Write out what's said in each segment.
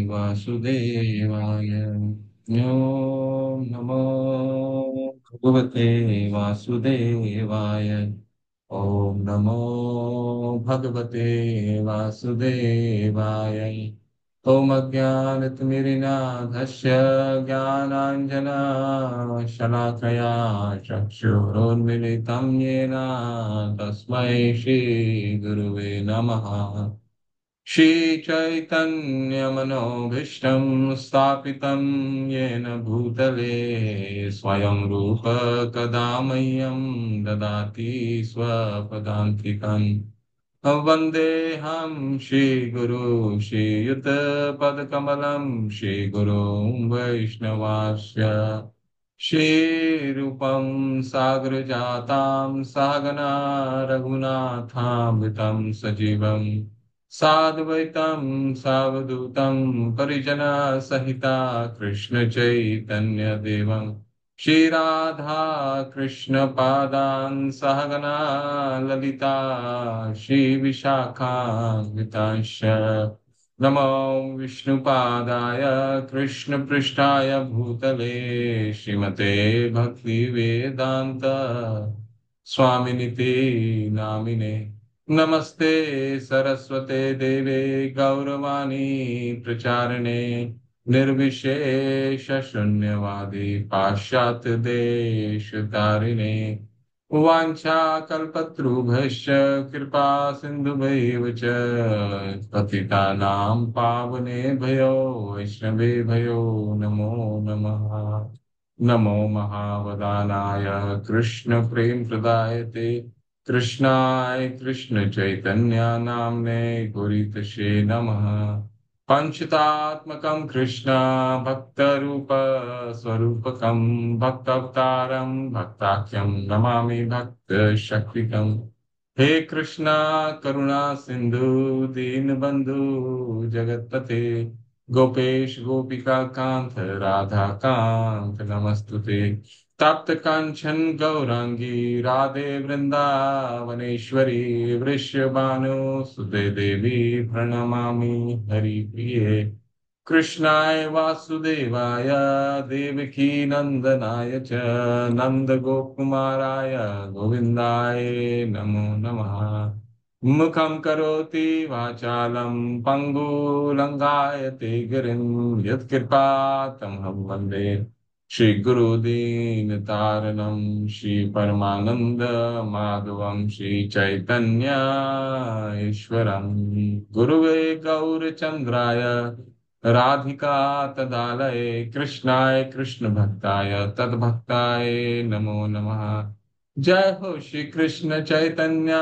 वासुदेवाय। ओम नमो भगवते वासुदेवाय। ओम नमो भगवते वासुदेवाय। ओम अज्ञानतिमिरिनाधस्य ज्ञानाञ्जनशलाकया चक्षुरुन्मिलितं येन तस्मै श्रीगुरुवे नमः। श्रीचैतन्यमनोभीष्टं स्थापितं येन भूतले स्वयं रूप कदा मह्यं ददाति स्वपदान्तिकम्। वन्देऽहं श्रीगुरु श्रीयुतपदकमलं श्रीगुरुं वैष्णवास्य। श्रीरूपं सागरजातां सहगना रघुनाथामृतं सजीवम् साद्वैतं सावधूतं परिजनसहिता कृष्ण चैतन्य देवं श्रीराधा कृष्ण पादान् सहगना ललिता श्रीविशाखान्वितांश्च। नमो विष्णुपादाय कृष्णपृष्ठाय भूतले श्रीमते भक्तिवेदान्त स्वामिनिते नामिने। नमस्ते सरस्वते देवे गौरवाणी प्रचारिणे निर्विशेष शून्यवादी पाश्चात्य देश तारिणे। वाञ्छाकल्पतरुभ्यश्च कृपा सिन्धुभैव च पतितानां पावनेभ्यो वैष्णवेभ्यो नमो नमः। नमो महावदानाय कृष्ण प्रेम प्रदायते कृष्णाय कृष्ण चैतन्य नाम्ने गुरुतशे नमः। पंचतात्मकं कृष्ण भक्तरूप स्वरूपकं भक्तावतारं भक्ताख्यं नमामि भक्त शक्तिकम्। हे कृष्णा करुणा सिंधु दीनबंधु जगतपते गोपेश गोपिका कांत राधा कांत नमस्तुते। तप्त कांचन गौरांगी राधे वृंदावनेश्वरी वृषभानु सुते देवी प्रणमामि हरिप्रिये। कृष्णाय वासुदेवाय देवकी नंदनाय च नंदगोपकुमाराय गोविन्दाय नमो नमः। मुखं करोति वाचालं पङ्गुलङ्घायते गिरिं यत्कृपातमहं वन्दे श्रीगुरुदीनतारणं श्रीपरमानन्दमाधवं श्रीचैतन्य ईश्वरं गुरुवे गौरचन्द्राय राधिका तदालये कृष्णाय कृष्ण भक्ताय तद्भक्ताय नमो नमः। जय हो श्री कृष्ण चैतन्य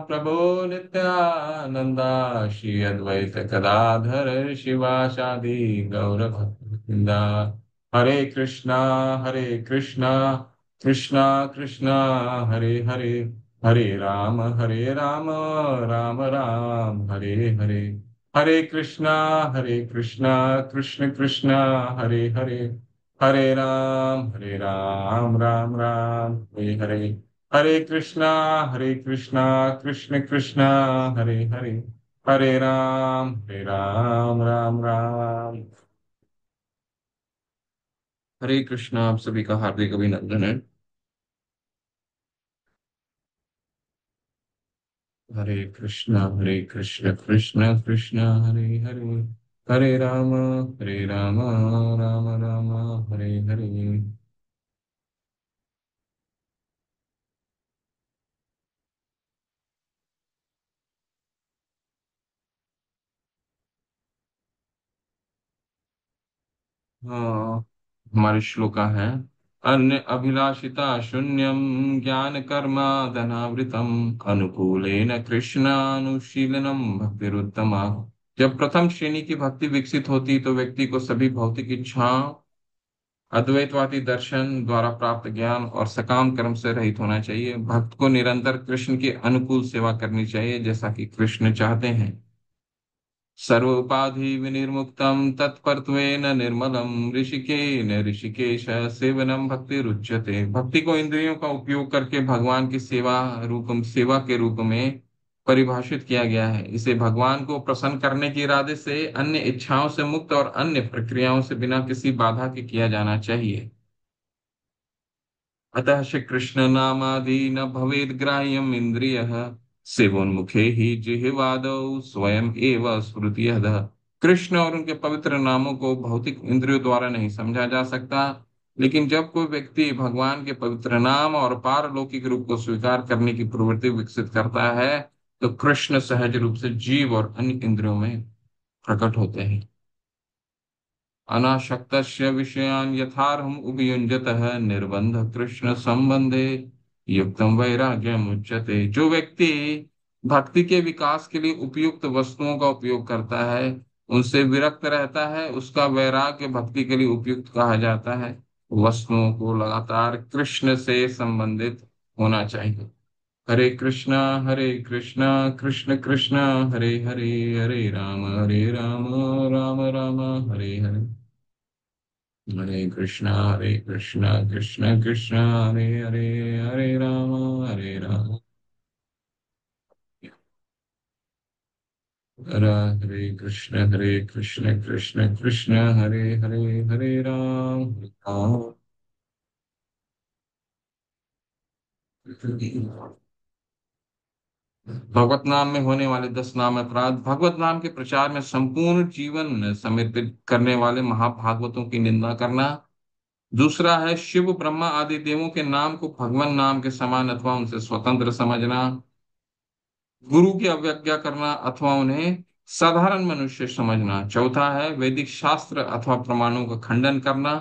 प्रभु नित्यानंदा श्री अद्वैत गदाधर शिवासादि गौर भक्तवृंदा। हरे कृष्णा कृष्णा कृष्णा हरे हरे हरे राम राम राम हरे हरे। हरे कृष्णा कृष्ण कृष्णा हरे हरे हरे राम राम हरे हरे। हरे कृष्णा कृष्ण कृष्णा हरे हरे हरे राम राम। हरे कृष्णा। आप सभी का हार्दिक अभिनंदन है। हरे कृष्णा कृष्ण कृष्ण हरे हरे हरे राम राम राम हरे हरे। हाँ, हमारे श्लोका है। अन्य अभिलाषिता शून्यम ज्ञान कर्म धनावृतम अनुकूलेन कृष्णानुशीलनम भक्तिरुत्तमा। जब प्रथम श्रेणी की भक्ति विकसित होती तो व्यक्ति को सभी भौतिक इच्छाओं अद्वैतवादी दर्शन द्वारा प्राप्त ज्ञान और सकाम कर्म से रहित होना चाहिए। भक्त को निरंतर कृष्ण की अनुकूल सेवा करनी चाहिए जैसा कि कृष्ण चाहते हैं। सर्वोपाधि विनिर्मुक्तं तत्परत्वेन निर्मलम ऋषिकेन ऋषिकेश सेवनम भक्ति रुच्यते। भक्ति को इंद्रियों का उपयोग करके भगवान की सेवा के रूप में परिभाषित किया गया है। इसे भगवान को प्रसन्न करने के इरादे से, अन्य इच्छाओं से मुक्त और अन्य प्रक्रियाओं से बिना किसी बाधा के किया जाना चाहिए। अतः श्री कृष्ण नामादि न भवेद ग्राह्यम इंद्रिय सेवोन्मुखे ही जिह्वादौ स्वयं एव स्फुरति यः। कृष्ण और उनके पवित्र नामों को भौतिक इंद्रियों द्वारा नहीं समझा जा सकता, लेकिन जब कोई व्यक्ति भगवान के पवित्र नाम और पारलौकिक रूप को स्वीकार करने की प्रवृत्ति विकसित करता है, तो कृष्ण सहज रूप से जीव और अन्य इंद्रियों में प्रकट होते हैं। अनासक्तस्य विषयान् यथार्हम् उपयुञ्जतः निर्बंध कृष्ण संबंधे युक्तम वैराग्यम उच्यते। जो व्यक्ति भक्ति के विकास के लिए उपयुक्त वस्तुओं का उपयोग करता है, उनसे विरक्त रहता है, उसका वैराग्य भक्ति के लिए उपयुक्त कहा जाता है। वस्तुओं को लगातार कृष्ण से संबंधित होना चाहिए। हरे कृष्णा कृष्ण कृष्ण हरे हरे, हरे राम राम राम हरे हरे। हरे कृष्णा कृष्ण कृष्ण हरे हरे, हरे राम हरे कृष्ण कृष्ण कृष्ण हरे हरे, हरे राम। भगवत नाम में होने वाले 10 नाम अपराध। भगवत नाम के प्रचार में संपूर्ण जीवन समर्पित करने वाले महाभागवतों की निंदा करना। दूसरा है शिव ब्रह्मा आदि देवों के नाम को भगवान नाम के समान अथवा उनसे स्वतंत्र समझना। गुरु की अवज्ञा करना अथवा उन्हें साधारण मनुष्य समझना। चौथा है वैदिक शास्त्र अथवा प्रमाणों का खंडन करना।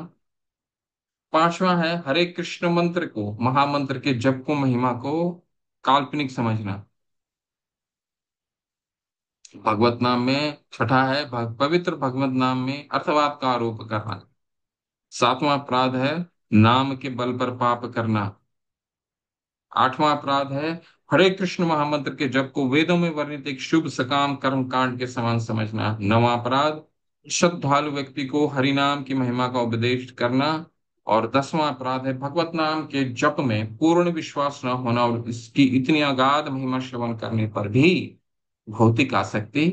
पांचवा है हरे कृष्ण मंत्र को, महामंत्र के जप को, महिमा को काल्पनिक समझना भगवत नाम में। छठा है पवित्र भगवत नाम में अर्थवाद का आरोप करना। सातवां अपराध है नाम के बल पर पाप करना। आठवां अपराध है हरे कृष्ण महामंत्र के जप को वेदों में वर्णित एक शुभ सकाम कर्म कांड के समान समझना। नवां अपराध श्रद्धालु व्यक्ति को हरि नाम की महिमा का उपदेश करना। और 10वां अपराध है भगवत नाम के जप में पूर्ण विश्वास न होना और इसकी इतनी अगाध महिमा श्रवण करने पर भी भौतिक आसक्ति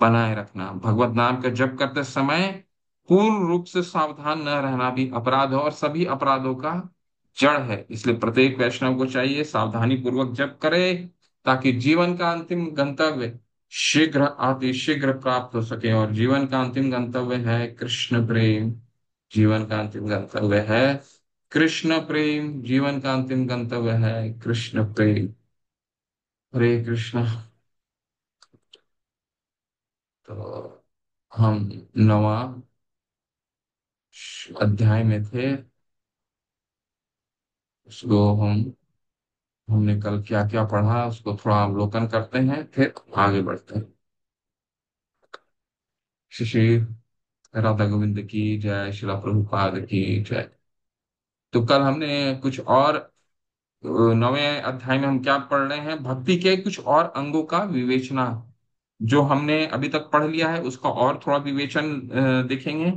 बनाए रखना। भगवत नाम का जप करते समय पूर्ण रूप से सावधान न रहना भी अपराध है और सभी अपराधों का जड़ है। इसलिए प्रत्येक वैष्णव को चाहिए सावधानी पूर्वक जप करे, ताकि जीवन का अंतिम गंतव्य शीघ्र अति शीघ्र प्राप्त हो सके। और जीवन का अंतिम गंतव्य है कृष्ण प्रेम। जीवन का अंतिम गंतव्य है कृष्ण प्रेम। जीवन का अंतिम गंतव्य है कृष्ण प्रेम। हरे कृष्ण। तो हम नवा अध्याय में थे। उसको हमने कल क्या क्या पढ़ा उसको थोड़ा अवलोकन करते हैं, फिर आगे बढ़ते हैं। श्री राधा गोविंद की जय, शिला प्रभुपाद की जय। तो कल हमने कुछ और 9वें अध्याय में हम क्या पढ़ रहे हैं, भक्ति के कुछ और अंगों का विवेचना। जो हमने अभी तक पढ़ लिया है उसका और थोड़ा विवेचन देखेंगे।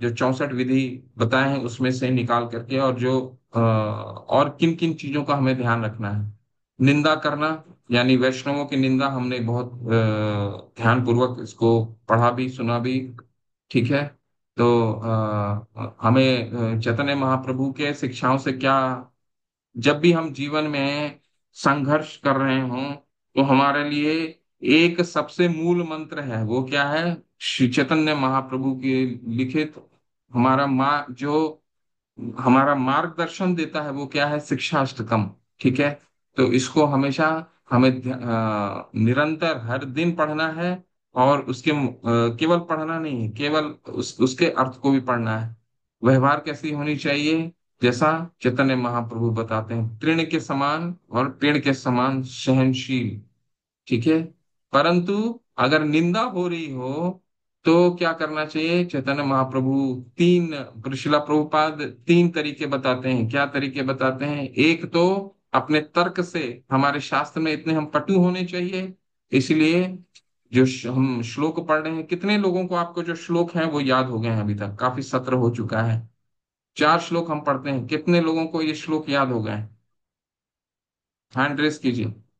जो 64 विधि बताए हैं उसमें से निकाल करके, और जो और किन किन चीजों का हमें ध्यान रखना है। निंदा करना, यानी वैष्णवों की निंदा हमने बहुत ध्यान पूर्वक इसको पढ़ा भी सुना भी। ठीक है। तो हमें चैतन्य महाप्रभु के शिक्षाओं से क्या, जब भी हम जीवन में संघर्ष कर रहे हों, तो हमारे लिए एक सबसे मूल मंत्र है। वो क्या है? श्री चैतन्य महाप्रभु के लिखित हमारा जो हमारा मार्गदर्शन देता है वो क्या है? शिक्षाष्टकम। ठीक है। तो इसको हमेशा हमें निरंतर हर दिन पढ़ना है। और उसके केवल पढ़ना नहीं है, केवल उसके अर्थ को भी पढ़ना है। व्यवहार कैसी होनी चाहिए? जैसा चैतन्य महाप्रभु बताते हैं, तृण के समान और पेड़ के समान सहनशील। ठीक है। परंतु अगर निंदा हो रही हो तो क्या करना चाहिए? चैतन्य महाप्रभु शिला प्रभुपाद 3 तरीके बताते हैं। क्या तरीके बताते हैं? एक तो अपने तर्क से, हमारे शास्त्र में इतने हम पटु होने चाहिए। इसलिए जो हम श्लोक पढ़ रहे हैं, कितने लोगों को आपको जो श्लोक हैं वो याद हो गए हैं? अभी तक काफी सत्र हो चुका है, 4 श्लोक हम पढ़ते हैं, कितने लोगों को ये श्लोक याद हो गए? हैंड रेस कीजिए।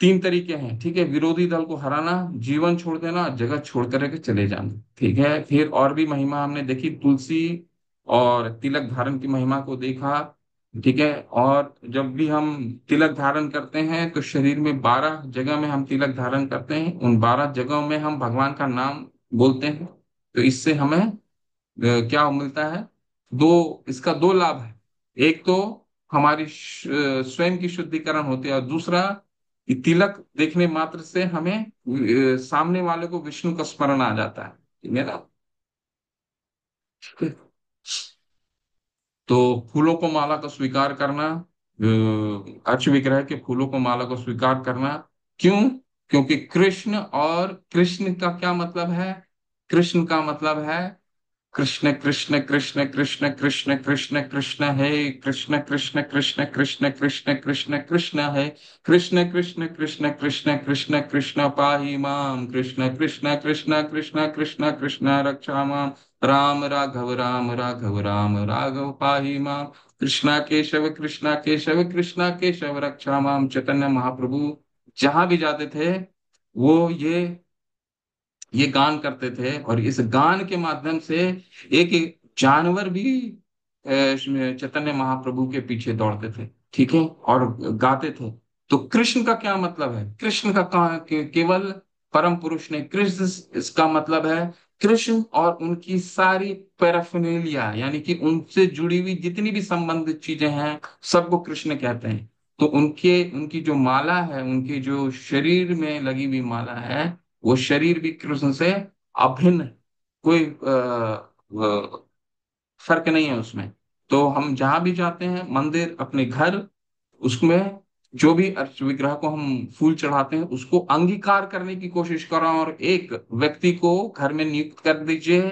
तीन तरीके हैं, ठीक है। विरोधी दल को हराना, जीवन छोड़ देना, जगत छोड़ करके चले जाना, ठीक है। फिर और भी महिमा हमने देखी, तुलसी और तिलक धारण की महिमा को देखा, ठीक है। और जब भी हम तिलक धारण करते हैं तो शरीर में 12 जगह में हम तिलक धारण करते हैं, उन 12 जगहों में हम भगवान का नाम बोलते हैं। तो इससे हमें क्या मिलता है, दो, इसका दो लाभ है। एक तो हमारी स्वयं की शुद्धिकरण होती है, और दूसरा कि तिलक देखने मात्र से हमें सामने वाले को विष्णु का स्मरण आ जाता है, ठीक है ना। ठीक है। तो फूलों को माला को स्वीकार करना, अर्च विग्रह के फूलों को माला को स्वीकार करना, क्यों? क्योंकि कृष्ण, और कृष्ण का क्या मतलब है? कृष्ण का मतलब है कृष्ण कृष्ण कृष्ण कृष्ण कृष्ण कृष्ण कृष्ण है, कृष्ण कृष्ण कृष्ण कृष्ण कृष्ण कृष्ण कृष्ण है, कृष्ण कृष्ण कृष्ण कृष्ण कृष्ण कृष्ण पाहि माम, कृष्ण कृष्ण कृष्ण कृष्ण कृष्ण कृष्ण रक्षा माम, राम राघव राम राघव राम राघव पाहि माम, कृष्णा केशव कृष्णा केशव रक्षा माम। चैतन्य महाप्रभु जहां भी जाते थे वो ये गान करते थे, और इस गान के माध्यम से एक एक जानवर भी चैतन्य महाप्रभु के पीछे दौड़ते थे, ठीक है, और गाते थे। तो कृष्ण का क्या मतलब है? कृष्ण का केवल परम पुरुष नहीं, कृष्ण इसका मतलब है कृष्ण और उनकी सारी पैराफिनेलिया, यानी कि उनसे जुड़ी हुई जितनी भी संबंधित चीजें हैं, सबको कृष्ण कहते हैं। तो उनकी जो माला है, उनकी जो शरीर में लगी हुई माला है, वो शरीर भी कृष्ण से अभिन्न है। कोई फर्क नहीं है उसमें। तो हम जहां भी जाते हैं, मंदिर, अपने घर, उसमें जो भी अर्च विग्रह को हम फूल चढ़ाते हैं उसको अंगीकार करने की कोशिश करें, और एक व्यक्ति को घर में नियुक्त कर दीजिए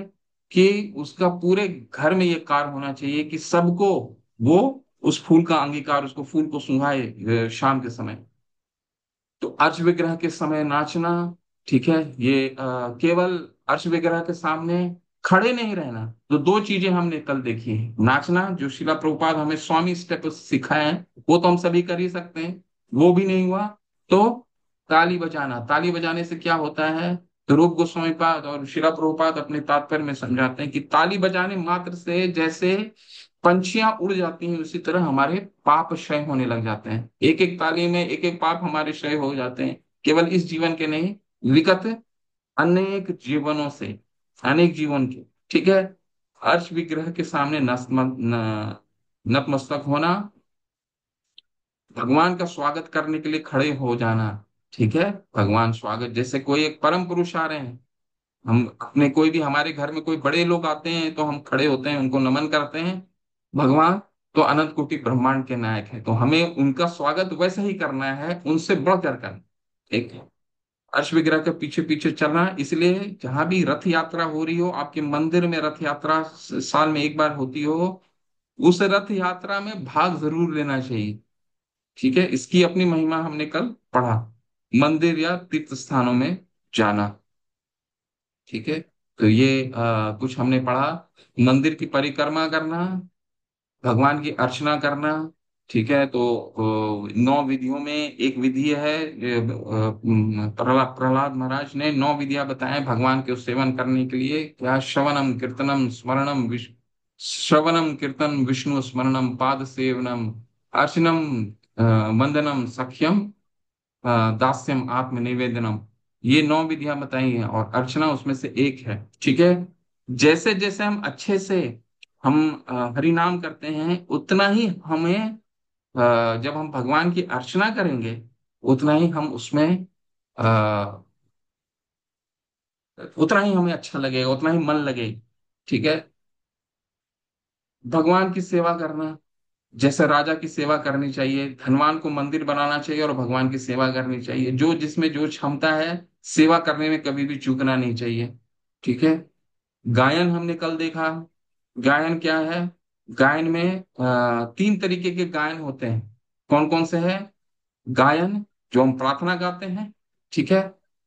कि उसका पूरे घर में ये कार्य होना चाहिए कि सबको वो उस फूल का अंगीकार, उसको फूल को सुंघाए शाम के समय। तो अर्श विग्रह के समय नाचना, ठीक है, ये केवल अर्श विग्रह के सामने खड़े नहीं रहना। तो दो चीजें हमने कल देखी है, नाचना जो शिला प्रभुपाद हमें स्वामी स्टेप सिखाए हैं, वो तो हम सभी कर ही सकते हैं, वो भी नहीं हुआ तो ताली बजाना। ताली बजाने से क्या होता है, तो रूप गोस्वामी पाद और शिला प्रभुपाद अपने तात्पर्य में समझाते हैं कि ताली बजाने मात्र से जैसे पंछियां उड़ जाती हैं, उसी तरह हमारे पाप क्षय होने लग जाते हैं। एक एक ताली में एक एक पाप हमारे क्षय हो जाते हैं, केवल इस जीवन के नहीं, विगत अनेक जीवनों से, अनेक जीवन के, ठीक है। अर्श विग्रह के सामने नतमस्तक होना, भगवान का स्वागत करने के लिए खड़े हो जाना, ठीक है। भगवान स्वागत, जैसे कोई एक परम पुरुष आ रहे हैं, हम अपने कोई भी हमारे घर में कोई बड़े लोग आते हैं तो हम खड़े होते हैं, उनको नमन करते हैं। भगवान तो अनंत कोटि ब्रह्मांड के नायक है, तो हमें उनका स्वागत वैसे ही करना है, उनसे बढ़कर करना। ठीक है। अर्श विग्रह के पीछे पीछे चलना, इसलिए जहां भी रथ यात्रा हो रही हो, आपके मंदिर में रथ यात्रा साल में एक बार होती हो, उस रथ यात्रा में भाग जरूर लेना चाहिए, ठीक है। इसकी अपनी महिमा हमने कल पढ़ा, मंदिर या तीर्थ स्थानों में जाना, ठीक है। तो ये कुछ हमने पढ़ा, मंदिर की परिक्रमा करना, भगवान की अर्चना करना, ठीक है। तो 9 विधियों में एक विधि है, प्रहलाद प्रहलाद महाराज ने 9 विधियां बताए भगवान के सेवन करने के लिए, क्या? श्रवणम कीर्तनम स्मरणम श्रवणम कीर्तन विष्णु स्मरणम पाद सेवनम अर्चनम अ, वंदनम सख्यम दास्यम आत्म निवेदनम। ये 9 विधियां बताई हैं, और अर्चना उसमें से एक है, ठीक है। जैसे जैसे हम अच्छे से हम हरि नाम करते हैं, उतना ही हमें जब हम भगवान की अर्चना करेंगे, उतना ही हम उसमें अ, उतना ही हमें अच्छा लगेगा, उतना ही मन लगेगा, ठीक है। भगवान की सेवा करना, जैसे राजा की सेवा करनी चाहिए, धनवान को मंदिर बनाना चाहिए और भगवान की सेवा करनी चाहिए, जो जिसमें जो क्षमता है, सेवा करने में कभी भी चूकना नहीं चाहिए, ठीक है। गायन हमने कल देखा, गायन क्या है? गायन में 3 तरीके के गायन होते हैं। कौन कौन से हैं? गायन जो हम प्रार्थना गाते हैं, ठीक है।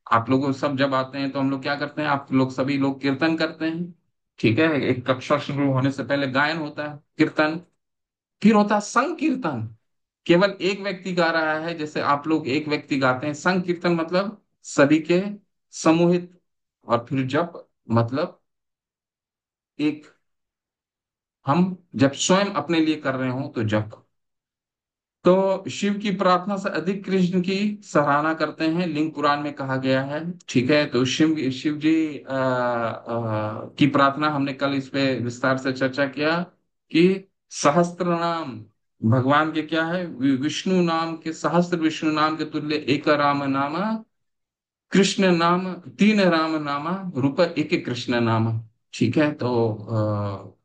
आप लोग सब जब आते हैं तो हम लोग क्या करते हैं, आप लोग सभी लोग कीर्तन करते हैं, ठीक है। एक कक्षा शुरू होने से पहले गायन होता है, कीर्तन। फिर होता है संकीर्तन, केवल एक व्यक्ति गा रहा है, जैसे आप लोग एक व्यक्ति गाते हैं, संकीर्तन मतलब सभी के समूहित, और फिर जप मतलब एक, हम जब स्वयं अपने लिए कर रहे हो तो जप। तो शिव की प्रार्थना से अधिक कृष्ण की सराहना करते हैं, लिंग पुराण में कहा गया है। ठीक है, तो शिव जी की प्रार्थना, हमने कल इस पे विस्तार से चर्चा किया कि सहस्त्र नाम भगवान के क्या है, विष्णु नाम के, सहस्त्र विष्णु नाम के तुल्य एक राम नाम, कृष्ण नाम तीन राम नामा, रूप एक कृष्ण नाम। ठीक है, तो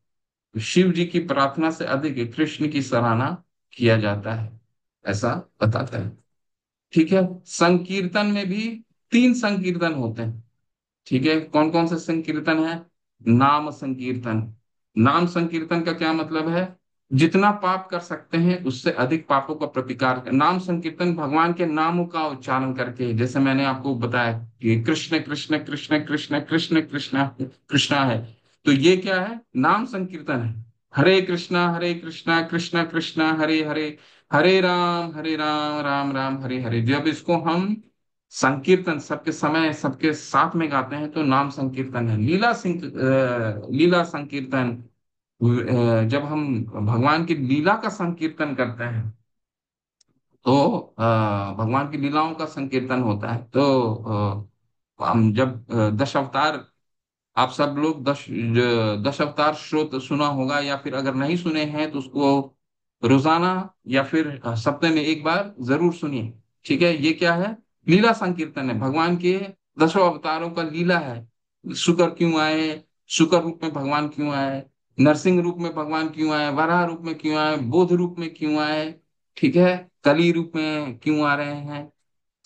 शिव जी की प्रार्थना से अधिक कृष्ण की सराहना किया जाता है, ऐसा बताता है। ठीक है, संकीर्तन में भी तीन संकीर्तन होते हैं। ठीक है, कौन कौन से संकीर्तन है? नाम संकीर्तन। नाम संकीर्तन का क्या मतलब है? जितना पाप कर सकते हैं उससे अधिक पापों का प्रतिकार नाम संकीर्तन, भगवान के नामों का उच्चारण करके, जैसे मैंने आपको बताया कि कृष्ण कृष्ण कृष्ण कृष्ण कृष्ण कृष्ण कृष्णा है, तो ये क्या है? नाम संकीर्तन है। हरे कृष्णा कृष्ण कृष्ण हरे हरे, हरे राम राम राम हरे हरे। जब इसको हम संकीर्तन सबके समय सबके साथ में गाते हैं तो नाम संकीर्तन है। लीला संकीर्तन, जब हम भगवान की लीला का संकीर्तन करते हैं तो भगवान की लीलाओं का संकीर्तन होता है। तो हम जब दश अवतार, आप सब लोग दश अवतार स्रोत सुना होगा, या फिर अगर नहीं सुने हैं तो उसको रोजाना या फिर सप्ताह में एक बार जरूर सुनिए। ठीक है, ये क्या है? लीला संकीर्तन है, भगवान के दसों अवतारों का लीला है। शुकर क्यों आए, शुकर रूप में भगवान क्यों आए, नरसिंह रूप में भगवान क्यों आए, वराह रूप में क्यों आए, बोध रूप में क्यों आए, ठीक है, कली रूप में क्यों आ रहे हैं,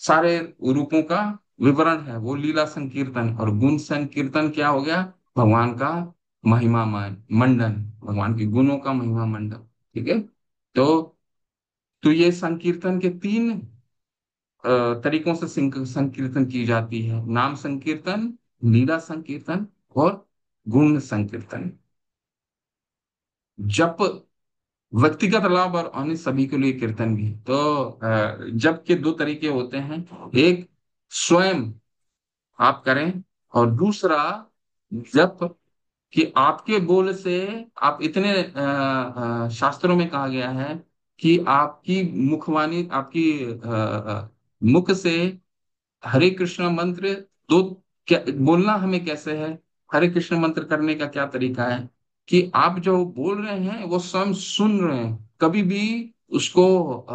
सारे रूपों का विवरण है वो लीला संकीर्तन। और गुण संकीर्तन क्या हो गया? भगवान का महिमा मंडन, भगवान के गुणों का महिमा मंडन। ठीक है, तो ये संकीर्तन के तीन तरीकों से संकीर्तन की जाती है: नाम संकीर्तन, लीला संकीर्तन और गुण संकीर्तन। जप व्यक्तिगत लाभ और अन्य सभी के लिए कीर्तन भी। तो जप के दो तरीके होते हैं, एक स्वयं आप करें, और दूसरा जप कि आपके बोल से आप इतने शास्त्रों में कहा गया है कि आपकी मुखवाणी, आपकी मुख से हरे कृष्ण मंत्र दो, क्या बोलना हमें कैसे है, हरे कृष्ण मंत्र करने का क्या तरीका है, कि आप जो बोल रहे हैं वो स्वयं सुन रहे हैं, कभी भी उसको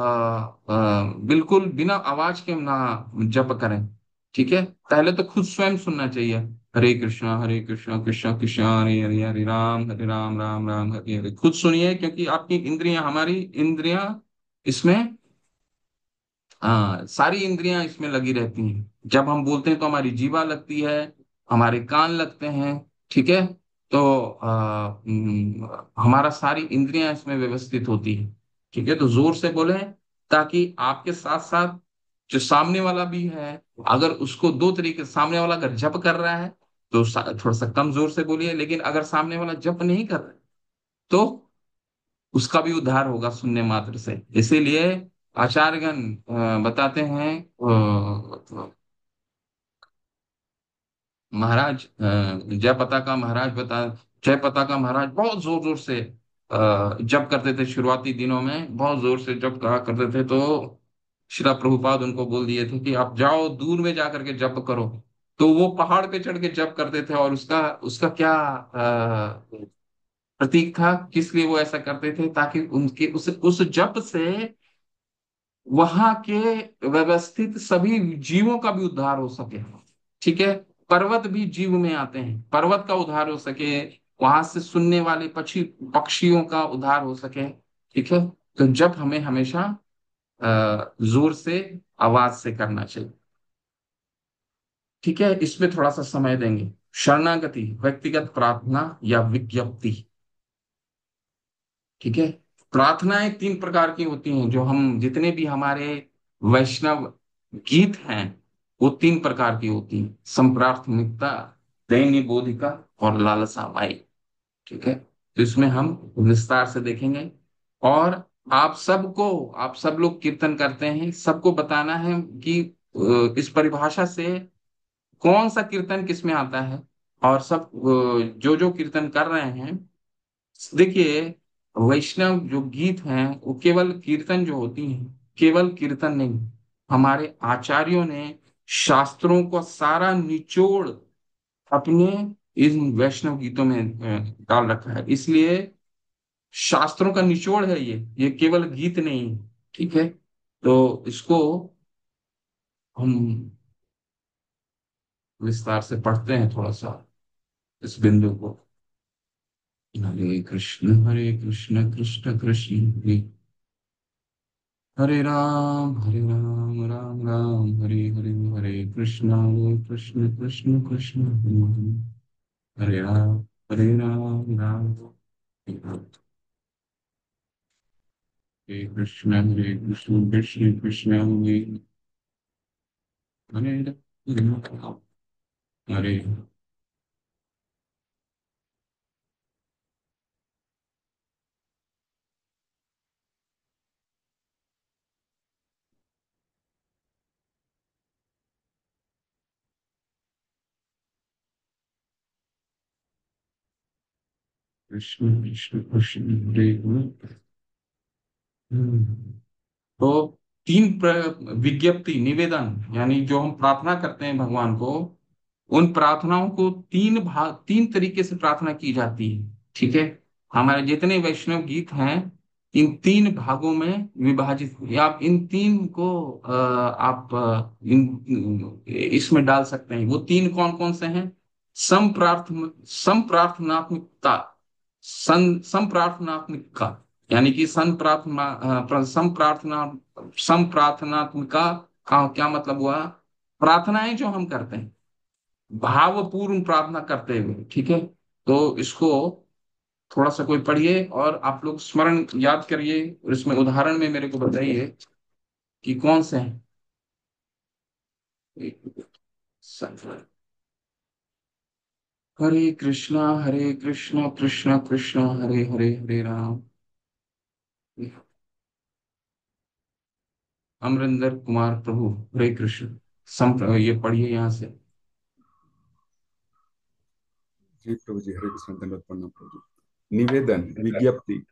बिल्कुल बिना आवाज के ना जप करें। ठीक है, पहले तो खुद स्वयं सुनना चाहिए, हरे कृष्णा कृष्णा कृष्णा हरे हरे, हरे राम राम राम हरे हरे। खुद सुनिए, क्योंकि आपकी इंद्रियां, हमारी इंद्रियां इसमें, हाँ, सारी इंद्रियां इसमें लगी रहती हैं। जब हम बोलते हैं तो हमारी जीवा लगती है, हमारे कान लगते हैं। ठीक है, तो हमारा सारी इंद्रियां इसमें व्यवस्थित होती है। ठीक है, तो जोर से बोले, ताकि आपके साथ साथ जो सामने वाला भी है, अगर उसको दो तरीके, सामने वाला अगर जप कर रहा है तो थोड़ा सा कम जोर से बोलिए, लेकिन अगर सामने वाला जप नहीं कर रहा है तो उसका भी उद्धार होगा सुनने मात्र से। इसीलिए आचार्यगण बताते हैं, महाराज जय पता का महाराज बहुत जोर जोर से जप करते थे, शुरुआती दिनों में बहुत जोर से जप कहा करते थे। तो श्रीला प्रभुपाद उनको बोल दिए थे कि आप जाओ दूर में जा करके जप करो। तो वो पहाड़ पे चढ़ के जप करते थे, और उसका उसका क्या प्रतीक था, किस लिए वो ऐसा करते थे? ताकि उनके उस जप से वहां के व्यवस्थित सभी जीवों का भी उद्धार हो सके। ठीक है, पर्वत भी जीव में आते हैं, पर्वत का उद्धार हो सके, वहां से सुनने वाले पक्षियों का उद्धार हो सके। ठीक है, तो जब हमें हमेशा जोर से, आवाज से करना चाहिए। ठीक है, इसमें थोड़ा सा समय देंगे। शरणागति, व्यक्तिगत प्रार्थना या विज्ञप्ति। ठीक है, प्रार्थनाएं तीन प्रकार की होती हैं, जो हम जितने भी हमारे वैष्णव गीत हैं वो तीन प्रकार की होती हैं: संप्रार्थनिकता, दैन्य बोधिका और लालसा माई। ठीक है, तो इसमें हम विस्तार से देखेंगे। और आप सब लोग कीर्तन करते हैं, सबको बताना है कि इस परिभाषा से कौन सा कीर्तन किस में आता है। और सब जो जो कीर्तन कर रहे हैं, देखिए, वैष्णव जो गीत हैं वो केवल कीर्तन जो होती हैं, केवल कीर्तन नहीं, हमारे आचार्यों ने शास्त्रों को सारा निचोड़ अपने इन वैष्णव गीतों में डाल रखा है। इसलिए शास्त्रों का निचोड़ है ये केवल गीत नहीं है। ठीक है, तो इसको हम विस्तार से पढ़ते हैं थोड़ा सा, इस बिंदु को। हरे कृष्ण कृष्ण कृष्ण हरे हरे राम राम राम हरे हरे, हरे कृष्ण कृष्ण कृष्ण हरे राम, राम राम हरे कृष्ण कृष्ण कृष्ण हरे राम, हरे कृष्ण कृष्ण कृष्ण हरे हरे। तो विज्ञप्ति निवेदन, यानी जो हम प्रार्थना करते हैं भगवान को, उन प्रार्थनाओं को तीन भाग, तीन तरीके से प्रार्थना की जाती है। ठीक है, हमारे जितने वैष्णव गीत हैं इन तीन भागों में विभाजित, या आप इन तीन को आप इसमें डाल सकते हैं। वो तीन कौन कौन से हैं? संप्रार्थनात्मकता, संप्रार्थनात्मिका, यानी कि संप्रार्थनात्मिका का क्या मतलब हुआ? प्रार्थनाएं जो हम करते हैं भावपूर्ण प्रार्थना करते हुए। ठीक है, तो इसको थोड़ा सा कोई पढ़िए और आप लोग स्मरण याद करिए, और इसमें उदाहरण में मेरे को बताइए कि कौन से हैं। हरे कृष्णा कृष्णा कृष्णा हरे हरे, हरे राम। अमरिंदर कुमार प्रभु, हरे कृष्ण। ये पढ़िए यहाँ से। जी प्रभु जी, हरे कृष्ण, दंडवत प्रणाम प्रभु जी। निवेदन विज्ञप्ति।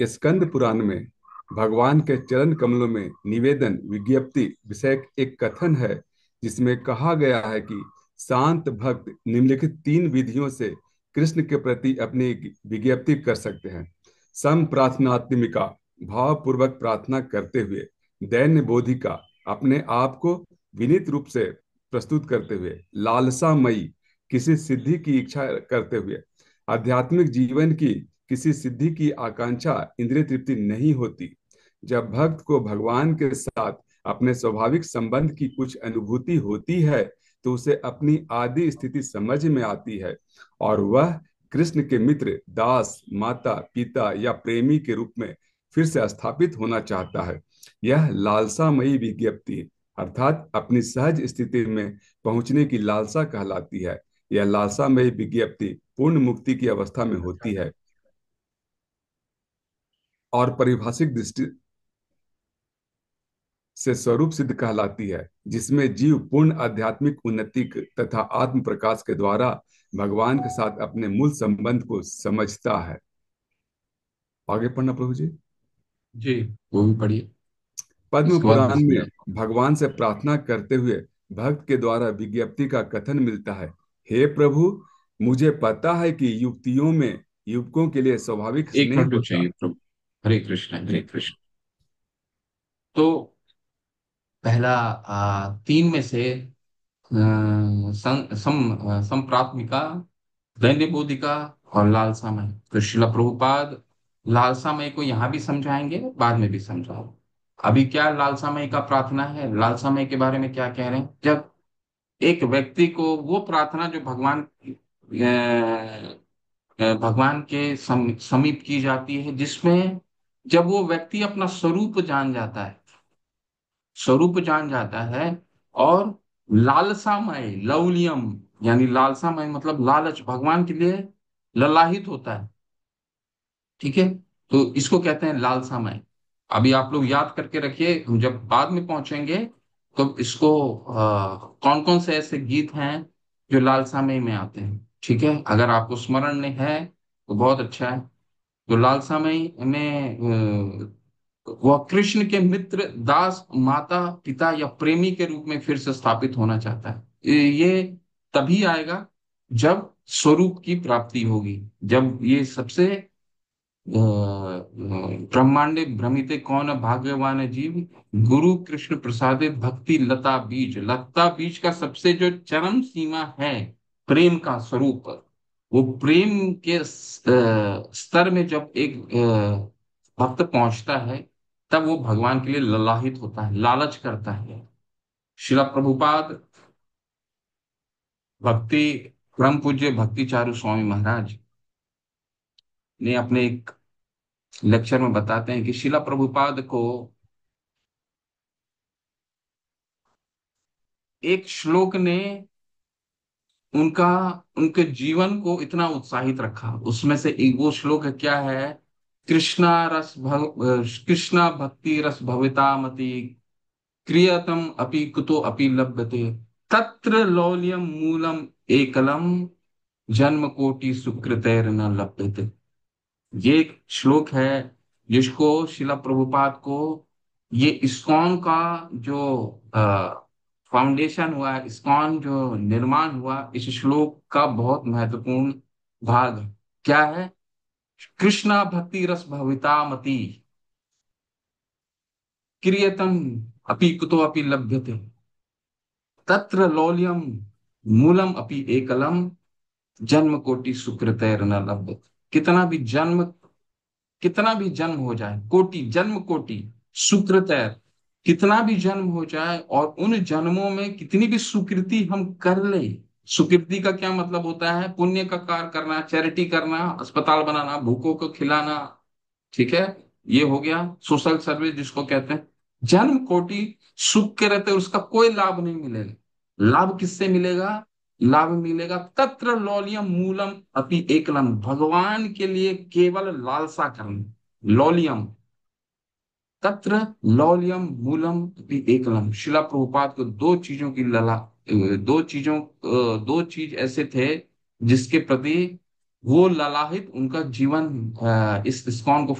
स्कंद पुराण में भगवान के चरण कमलों में निवेदन विज्ञप्ति विषय एक कथन है, जिसमें कहा गया है कि शांत भक्त निम्नलिखित तीन विधियों से कृष्ण के प्रति अपनी विज्ञप्ति कर सकते हैं। सम प्रार्थनात्मिका, भावपूर्वक प्रार्थना करते हुए। दैन्य बोधिका, अपने आप को विनीत रूप से प्रस्तुत करते हुए। लालसामयी, किसी सिद्धि की इच्छा करते हुए। आध्यात्मिक जीवन की किसी सिद्धि की आकांक्षा इंद्रिय तृप्ति नहीं होती। जब भक्त को भगवान के साथ अपने स्वाभाविक संबंध की कुछ अनुभूति होती है, तो उसे अपनी आदि स्थिति समझ में आती है, और वह कृष्ण के मित्र, दास, माता, पिता या प्रेमी के रूप में फिर से स्थापित होना चाहता है। यह लालसामयी विज्ञप्ति अर्थात अपनी सहज स्थिति में पहुंचने की लालसा कहलाती है। यह लालसामयी विज्ञप्ति पूर्ण मुक्ति की अवस्था में होती है और पारिभाषिक दृष्टि से स्वरूप सिद्ध कहलाती है, जिसमें जीव पूर्ण आध्यात्मिक उन्नति तथा आत्म प्रकाश के द्वारा भगवान के साथ अपने मूल संबंध को समझता है। आगे पढ़ना प्रभु जी। जी, वो भी पढ़िए। पद्म इसके बाद पुराण में भगवान से प्रार्थना करते हुए भक्त के द्वारा विज्ञप्ति का कथन मिलता है। हे प्रभु, मुझे पता है कि युक्तियों में युवकों के लिए स्वाभाविक एक स्नेह मिनट रुक होता चाहिए प्रभु। हरे कृष्ण, हरे कृष्ण। तो पहला तीन में से संप्राथमिका, दैन्य बोधिका और लालसामय। तो शिला प्रभुपाद लालसामय को यहाँ भी समझाएंगे, बाद में भी समझाओ। अभी क्या लालसामय का प्रार्थना है, लालसामय के बारे में क्या कह रहे हैं? जब एक व्यक्ति को वो प्रार्थना जो भगवान के समीप की जाती है, जिसमें जब वो व्यक्ति अपना स्वरूप जान जाता है, स्वरूप जान जाता है, और लालसामय, लौलियम, यानी लालसामय मतलब लालच, भगवान के लिए ललाहित होता है। ठीक है, तो इसको कहते हैं लालसामय। अभी आप लोग याद करके रखिए, हम जब बाद में पहुंचेंगे तो इसको कौन कौन से ऐसे गीत हैं जो लालसामय में आते हैं, ठीक है, अगर आपको स्मरण में है तो बहुत अच्छा है। तो लालसामय में वह कृष्ण के मित्र, दास, माता, पिता या प्रेमी के रूप में फिर से स्थापित होना चाहता है। ये तभी आएगा जब स्वरूप की प्राप्ति होगी, जब ये सबसे ब्रह्मांडे भ्रमिते कौन भाग्यवान जीव, गुरु कृष्ण प्रसादित भक्ति लता बीज। लता बीज का सबसे जो चरम सीमा है प्रेम का स्वरूप, वो प्रेम के स्तर में जब एक भक्त पहुंचता है, तब वो भगवान के लिए ललाहित होता है, लालच करता है। शिला प्रभुपाद भक्ति परम पूज्य भक्ति चारू स्वामी महाराज ने अपने एक लेक्चर में बताते हैं कि शिला प्रभुपाद को एक श्लोक ने उनका उनके जीवन को इतना उत्साहित रखा। उसमें से एक वो श्लोक है, क्या है? कृष्णा भक्ति रस भवितामति, क्रियतम अपि कुतो अपि लभ्यते, तत्र लौल्यम मूलम एकलम, जन्म कोटि सुकृतेर न लभ्यते। ये एक श्लोक है जिसको शिला प्रभुपाद को, ये इस्कॉन का जो फाउंडेशन हुआ, इस्कॉन जो निर्माण हुआ, इस श्लोक का बहुत महत्वपूर्ण भाग है। क्या है? कृष्णा भक्ति रस भवितामति, क्रियतम अपि कुतो अपि लभ्यते, तत्र लौल्यम मूलम अपि एकलम, जन्म कोटि सुकृतेर न लभ्यते। कितना भी जन्म हो जाए, कोटि जन्म कोटि सुकृतैर, कितना भी जन्म हो जाए और उन जन्मों में कितनी भी सुकृति हम कर ले। सुकृति का क्या मतलब होता है? पुण्य का कार्य करना, चैरिटी करना, अस्पताल बनाना, भूखों को खिलाना, ठीक है, ये हो गया सोशल सर्विस जिसको कहते हैं। जन्म कोटि सुख के रहते उसका कोई लाभ नहीं मिलेगा। लाभ किससे मिलेगा? लाभ मिलेगा तत्र लौलियम मूलम अपि एकलम, भगवान के लिए केवल लालसा करना। लौलियम, तत्र लौलियम मूलम अपि एकलम। शिला प्रभुपाद को दो चीजों की दो चीज ऐसे थे जिसके प्रति वो ललाहित, उनका जीवन इस इस्कॉन को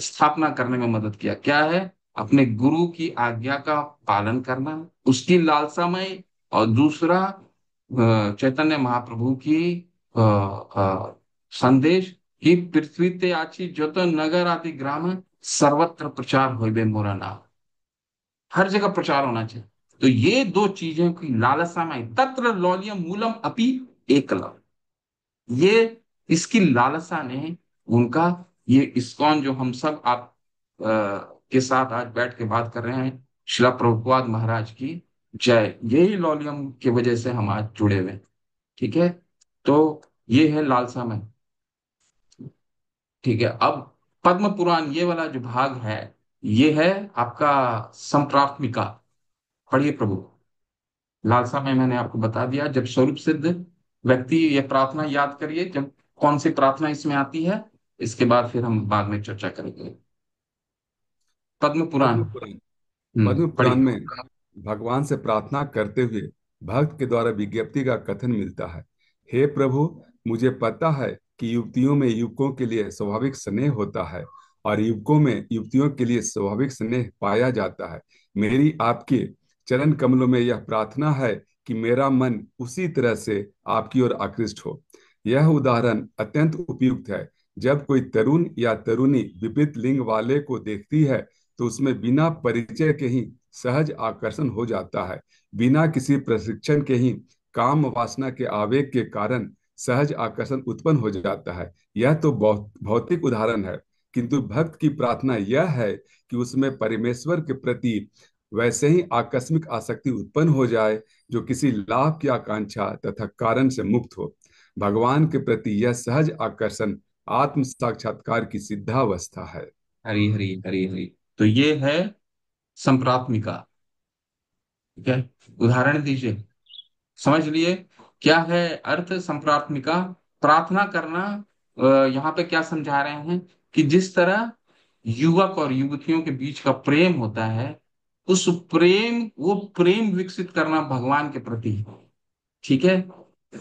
स्थापना करने में मदद किया। क्या है? अपने गुरु की आज्ञा का पालन करना, उसकी लालसामय, और दूसरा चैतन्य महाप्रभु की संदेश कि पृथ्वी ते आची जो तो नगर आदि ग्राम, सर्वत्र प्रचार होइबे मोरा नाम। हर जगह प्रचार होना चाहिए। तो ये दो चीजें की लालसा में, तत्र लौल्यम मूलम अपि एकलम, ये इसकी लालसा ने उनका, ये इस्कॉन जो हम सब आप के साथ आज बैठ के बात कर रहे हैं, शिला प्रभुपाद महाराज की जय, यही लौलियम की वजह से हम आज जुड़े हुए हैं। ठीक है, तो ये है लालसा में। ठीक है, अब पद्म पुराण ये वाला जो भाग है, ये है आपका संप्राथमिका। पढ़िए प्रभु। लालसा में मैंने आपको बता दिया, जब स्वरूप सिद्ध व्यक्ति, ये प्रार्थना याद करिए, जब कौन सी प्रार्थना इसमें आती है, इसके बाद फिर हम बाद में चर्चा करेंगे। पद्म पुराण। पद्म पुराण। पद्म पुराण पढ़िए। में भगवान से प्रार्थना करते हुए भक्त के द्वारा विज्ञप्ति का कथन मिलता है। हे प्रभु, मुझे पता है कि युवतियों में युवकों के लिए स्वाभाविक स्नेह होता है और युवकों में युवतियों के लिए स्वाभाविक स्नेह पाया जाता है। मेरी आपके चरण कमलों में यह प्रार्थना है कि मेरा मन उसी तरह से आपकी ओर आकृष्ट हो। यह उदाहरण अत्यंत उपयुक्त है। जब कोई तरुण या तरुणी विपरीत लिंग वाले को देखती है तो उसमें बिना परिचय के ही सहज आकर्षण हो जाता है। बिना किसी प्रशिक्षण के ही काम वासना के आवेग के कारण सहज आकर्षण उत्पन्न हो जाता है। यह तो बहुत भौतिक उदाहरण है, किंतु भक्त की प्रार्थना यह है कि उसमें परमेश्वर के प्रति वैसे ही आकस्मिक आसक्ति उत्पन्न हो जाए जो किसी लाभ की आकांक्षा तथा कारण से मुक्त हो। भगवान के प्रति यह सहज आकर्षण आत्म साक्षात्कार की सिद्धावस्था है। हरी हरी हरी हरी। तो ये है संप्राथमिका। ठीक है, उदाहरण दीजिए, समझ लिए क्या है अर्थ संप्राथमिका? प्रार्थना करना, यहाँ पे क्या समझा रहे हैं कि जिस तरह युवक और युवतियों के बीच का प्रेम होता है, उस प्रेम वो प्रेम विकसित करना भगवान के प्रति है। ठीक है।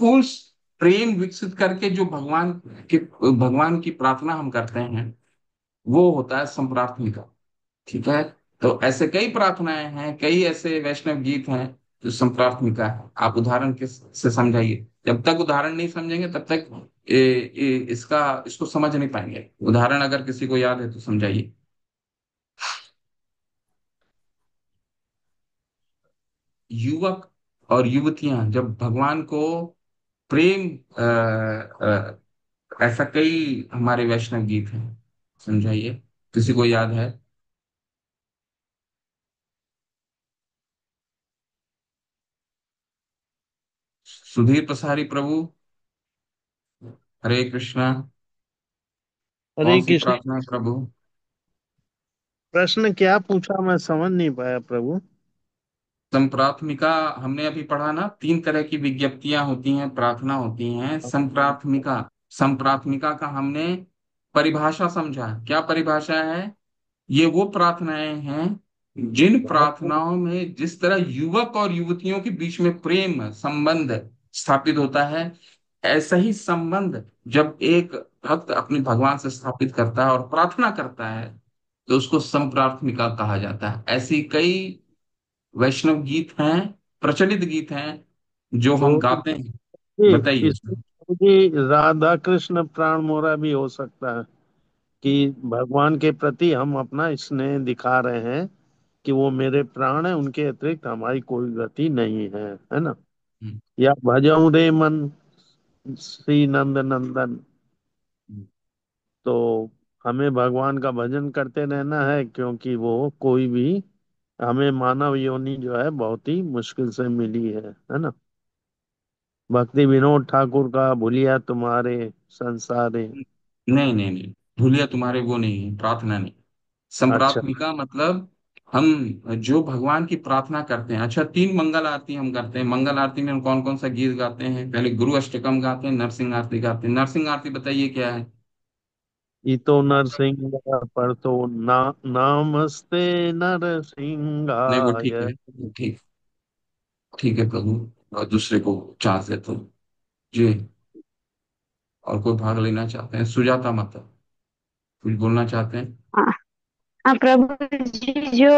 उस प्रेम विकसित करके जो भगवान की प्रार्थना हम करते हैं, वो होता है संप्रार्थनिका। ठीक है। तो ऐसे कई प्रार्थनाएं हैं, कई ऐसे वैष्णव गीत हैं जो संप्रार्थनिका है। आप उदाहरण के से समझाइए। जब तक उदाहरण नहीं समझेंगे तब तक इसको समझ नहीं पाएंगे। उदाहरण अगर किसी को याद है तो समझाइए। युवक और युवतियां जब भगवान को प्रेम ऐसा कई हमारे वैष्णव गीत हैं, समझाइए। किसी को याद है? सुधीर प्रसारी प्रभु, हरे कृष्णा। कौन हरे सी कृष्ण। प्रार्थना है प्रभु? प्रश्न क्या पूछा, मैं समझ नहीं पाया प्रभु। संप्राथमिका। हमने अभी पढ़ा ना, तीन तरह की विज्ञप्तियां होती हैं, प्रार्थना होती हैं। संप्राथमिका, संप्राथमिका का हमने परिभाषा समझा। क्या परिभाषा है? ये वो प्रार्थनाएं हैं जिन प्रार्थनाओं में जिस तरह युवक और युवतियों के बीच में प्रेम संबंध स्थापित होता है, ऐसा ही संबंध जब एक भक्त अपने भगवान से स्थापित करता है और प्रार्थना करता है, तो उसको संप्रार्थमिका कहा जाता है। ऐसी कई वैष्णव गीत हैं, प्रचलित गीत हैं जो हम तो गाते हैं। ये बताइए। इसमें मुझे राधा कृष्ण प्राण मोरा भी हो सकता है कि भगवान के प्रति हम अपना स्नेह दिखा रहे हैं कि वो मेरे प्राण है, उनके अतिरिक्त हमारी कोई गति नहीं है ना। हम्म, या भजऊं रे मन श्री नंद नंदन। हम्म। तो हमें भगवान का भजन करते रहना है, क्योंकि वो कोई भी हमें मानव योनि जो है बहुत ही मुश्किल से मिली है ना। भक्ति विनोद ठाकुर का भूलिया तुम्हारे संसारे। नहीं नहीं नहीं, भूलिया तुम्हारे वो नहीं है, प्रार्थना नहीं। अच्छा। संप्रार्थमिका मतलब हम जो भगवान की प्रार्थना करते हैं। अच्छा, तीन मंगल आरती हम करते हैं। मंगल आरती में हम कौन कौन सा गीत गाते हैं? पहले गुरु अष्टकम गाते हैं, नरसिंह आरती गाते हैं। नरसिंह आरती बताइए क्या है? इतो नरसिंह पर तो नामस्ते नहीं, वो ठीक नरसिंहाय। है। ठीक, ठीक है प्रभु। और दूसरे को चांस देते हैं जी। और कोई भाग लेना चाहते हैं? सुजाता माता कुछ बोलना चाहते हैं? हाँ। हाँ प्रभु जी, जो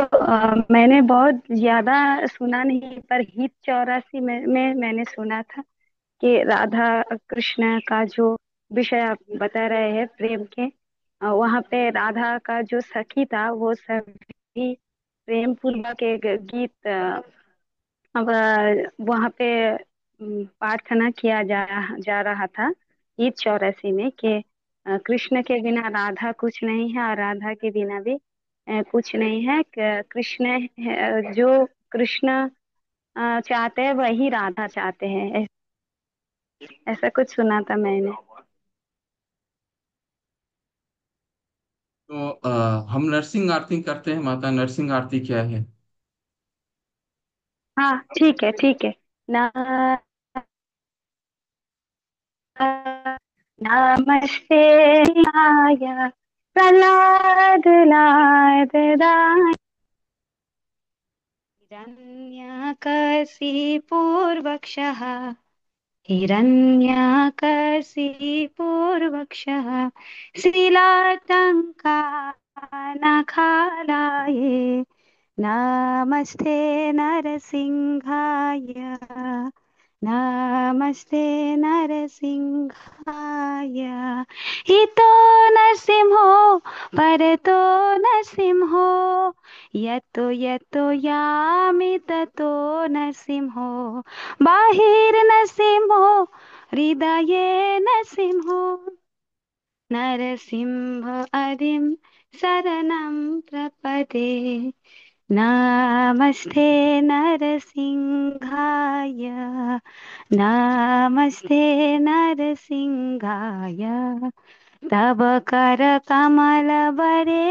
मैंने बहुत ज्यादा सुना नहीं, पर हित 84 में मैंने सुना था कि राधा कृष्ण का जो विषय आप बता रहे हैं प्रेम के, वहाँ पे राधा का जो सखी था वो सभी प्रेम पूर्वक एक गीत अब वहाँ पे प्रार्थना किया जा रहा था गीत 84 में कि कृष्ण के बिना राधा कुछ नहीं है और राधा के बिना भी कुछ नहीं है। कृष्ण जो कृष्ण चाहते हैं वही राधा चाहते हैं। ऐसा कुछ सुना था मैंने। तो हम नरसिंह आरती करते हैं। माता, नरसिंह आरती क्या है? हाँ ठीक है ठीक है। ना नमस्ते आय प्रहलाद लाद हिरण्यकशिपूर्वक्षः हिरण्यकशिपूर्वक्षः शिलाटङ्कानखालाये नमस्ते नरसिंहाय नमस्ते नरसिंहाय। इतो नरसिंहो परतो नरसिंहो यतो यतो यामि ततो नरसिंहो बाहिर्नरसिंहो हृदये नरसिंहो नरसिंह आदिं शरणं प्रपदे नमस्ते नरसिंहाय नमस्ते नरसिंहाय तव करकमलबरे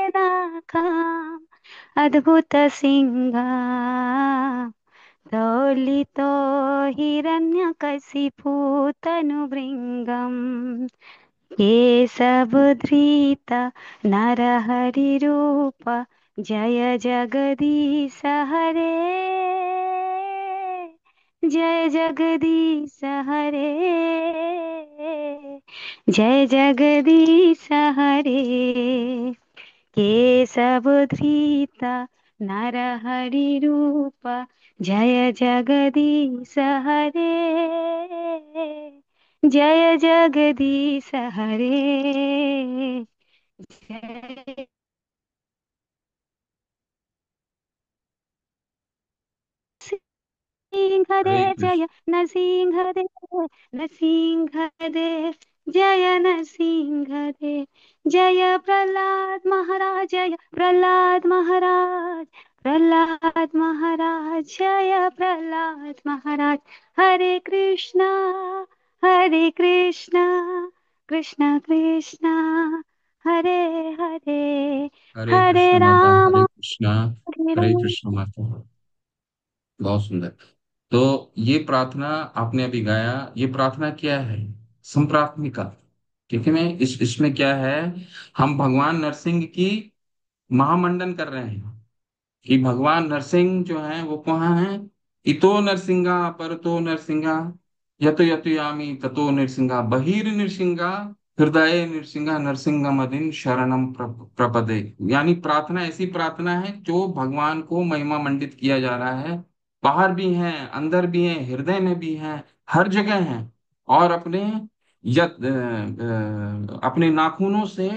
नाकम् अद्भुत सिंहा दौलितो हिरण्यकशिपु तनुभृङ्गम् केशबुधृत नरहरिरूप जय जगदीश हरे जय जगदीश हरे जय जगदीश हरे केशबुधृत नरहरिरूप जय जगदीश हरे जय जगदीश हरे जय सिंह हरे दे कृष्ण। जय नरसिंह दे नरसिंह दे जय नरसिंह दे जय प्रहलाद महाराज जय प्रहलाद महाराज प्रहलाद महाराज जय प्रहलाद महाराज हरे कृष्णा कृष्णा कृष्णा हरे हरे हरे हरे कृष्ण माता, राम हरे कृष्णा। हरे हरे राम। कृष्ण माता। बहुत सुंदर। तो ये प्रार्थना आपने अभी गाया, ये प्रार्थना क्या है? संप्रार्थमिका। ठीक है, मैं इसमें क्या है, हम भगवान नरसिंह की महामंडन कर रहे हैं कि भगवान नरसिंह जो है वो कहाँ है। इतो नरसिंहा परतो नरसिंहा यतो यतो यामी ततो नरसिंहा बहिर नरसिंहा हृदय नरसिंहा नरसिंह मदिन शरणम प्रपदे। यानी प्रार्थना ऐसी प्रार्थना है जो भगवान को महिमा मंडित किया जा रहा है। बाहर भी है, अंदर भी है, हृदय में भी है, हर जगह है। और अपने अपने नाखूनों से,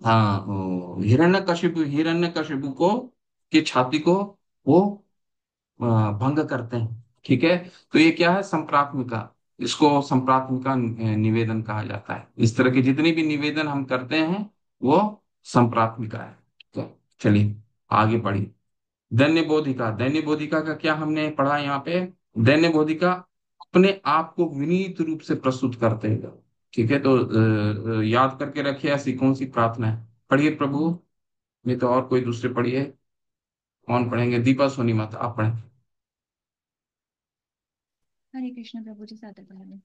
हाँ, हिरण्यकशिपु को की छाती को वो भंग करते हैं। ठीक है। तो ये क्या है? संप्राथमिका। इसको संप्राथमिका निवेदन कहा जाता है। इस तरह के जितने भी निवेदन हम करते हैं वो संप्राथमिका है। तो चलिए आगे बढ़िए। दैन्य बोधिका। दैन्य बोधिका का क्या हमने पढ़ा यहाँ पे? दैन्य बोधिका अपने आप को विनीत रूप से प्रस्तुत करते हैं। ठीक है, तो याद करके रखिए ऐसी कौन सी प्रार्थना है। पढ़िए प्रभु, नहीं तो और कोई दूसरे पढ़िए। कौन पढ़ेंगे? दीपा सोनी माता आप पढ़ें। हरे कृष्ण प्रभु जी, सादर प्रणाम।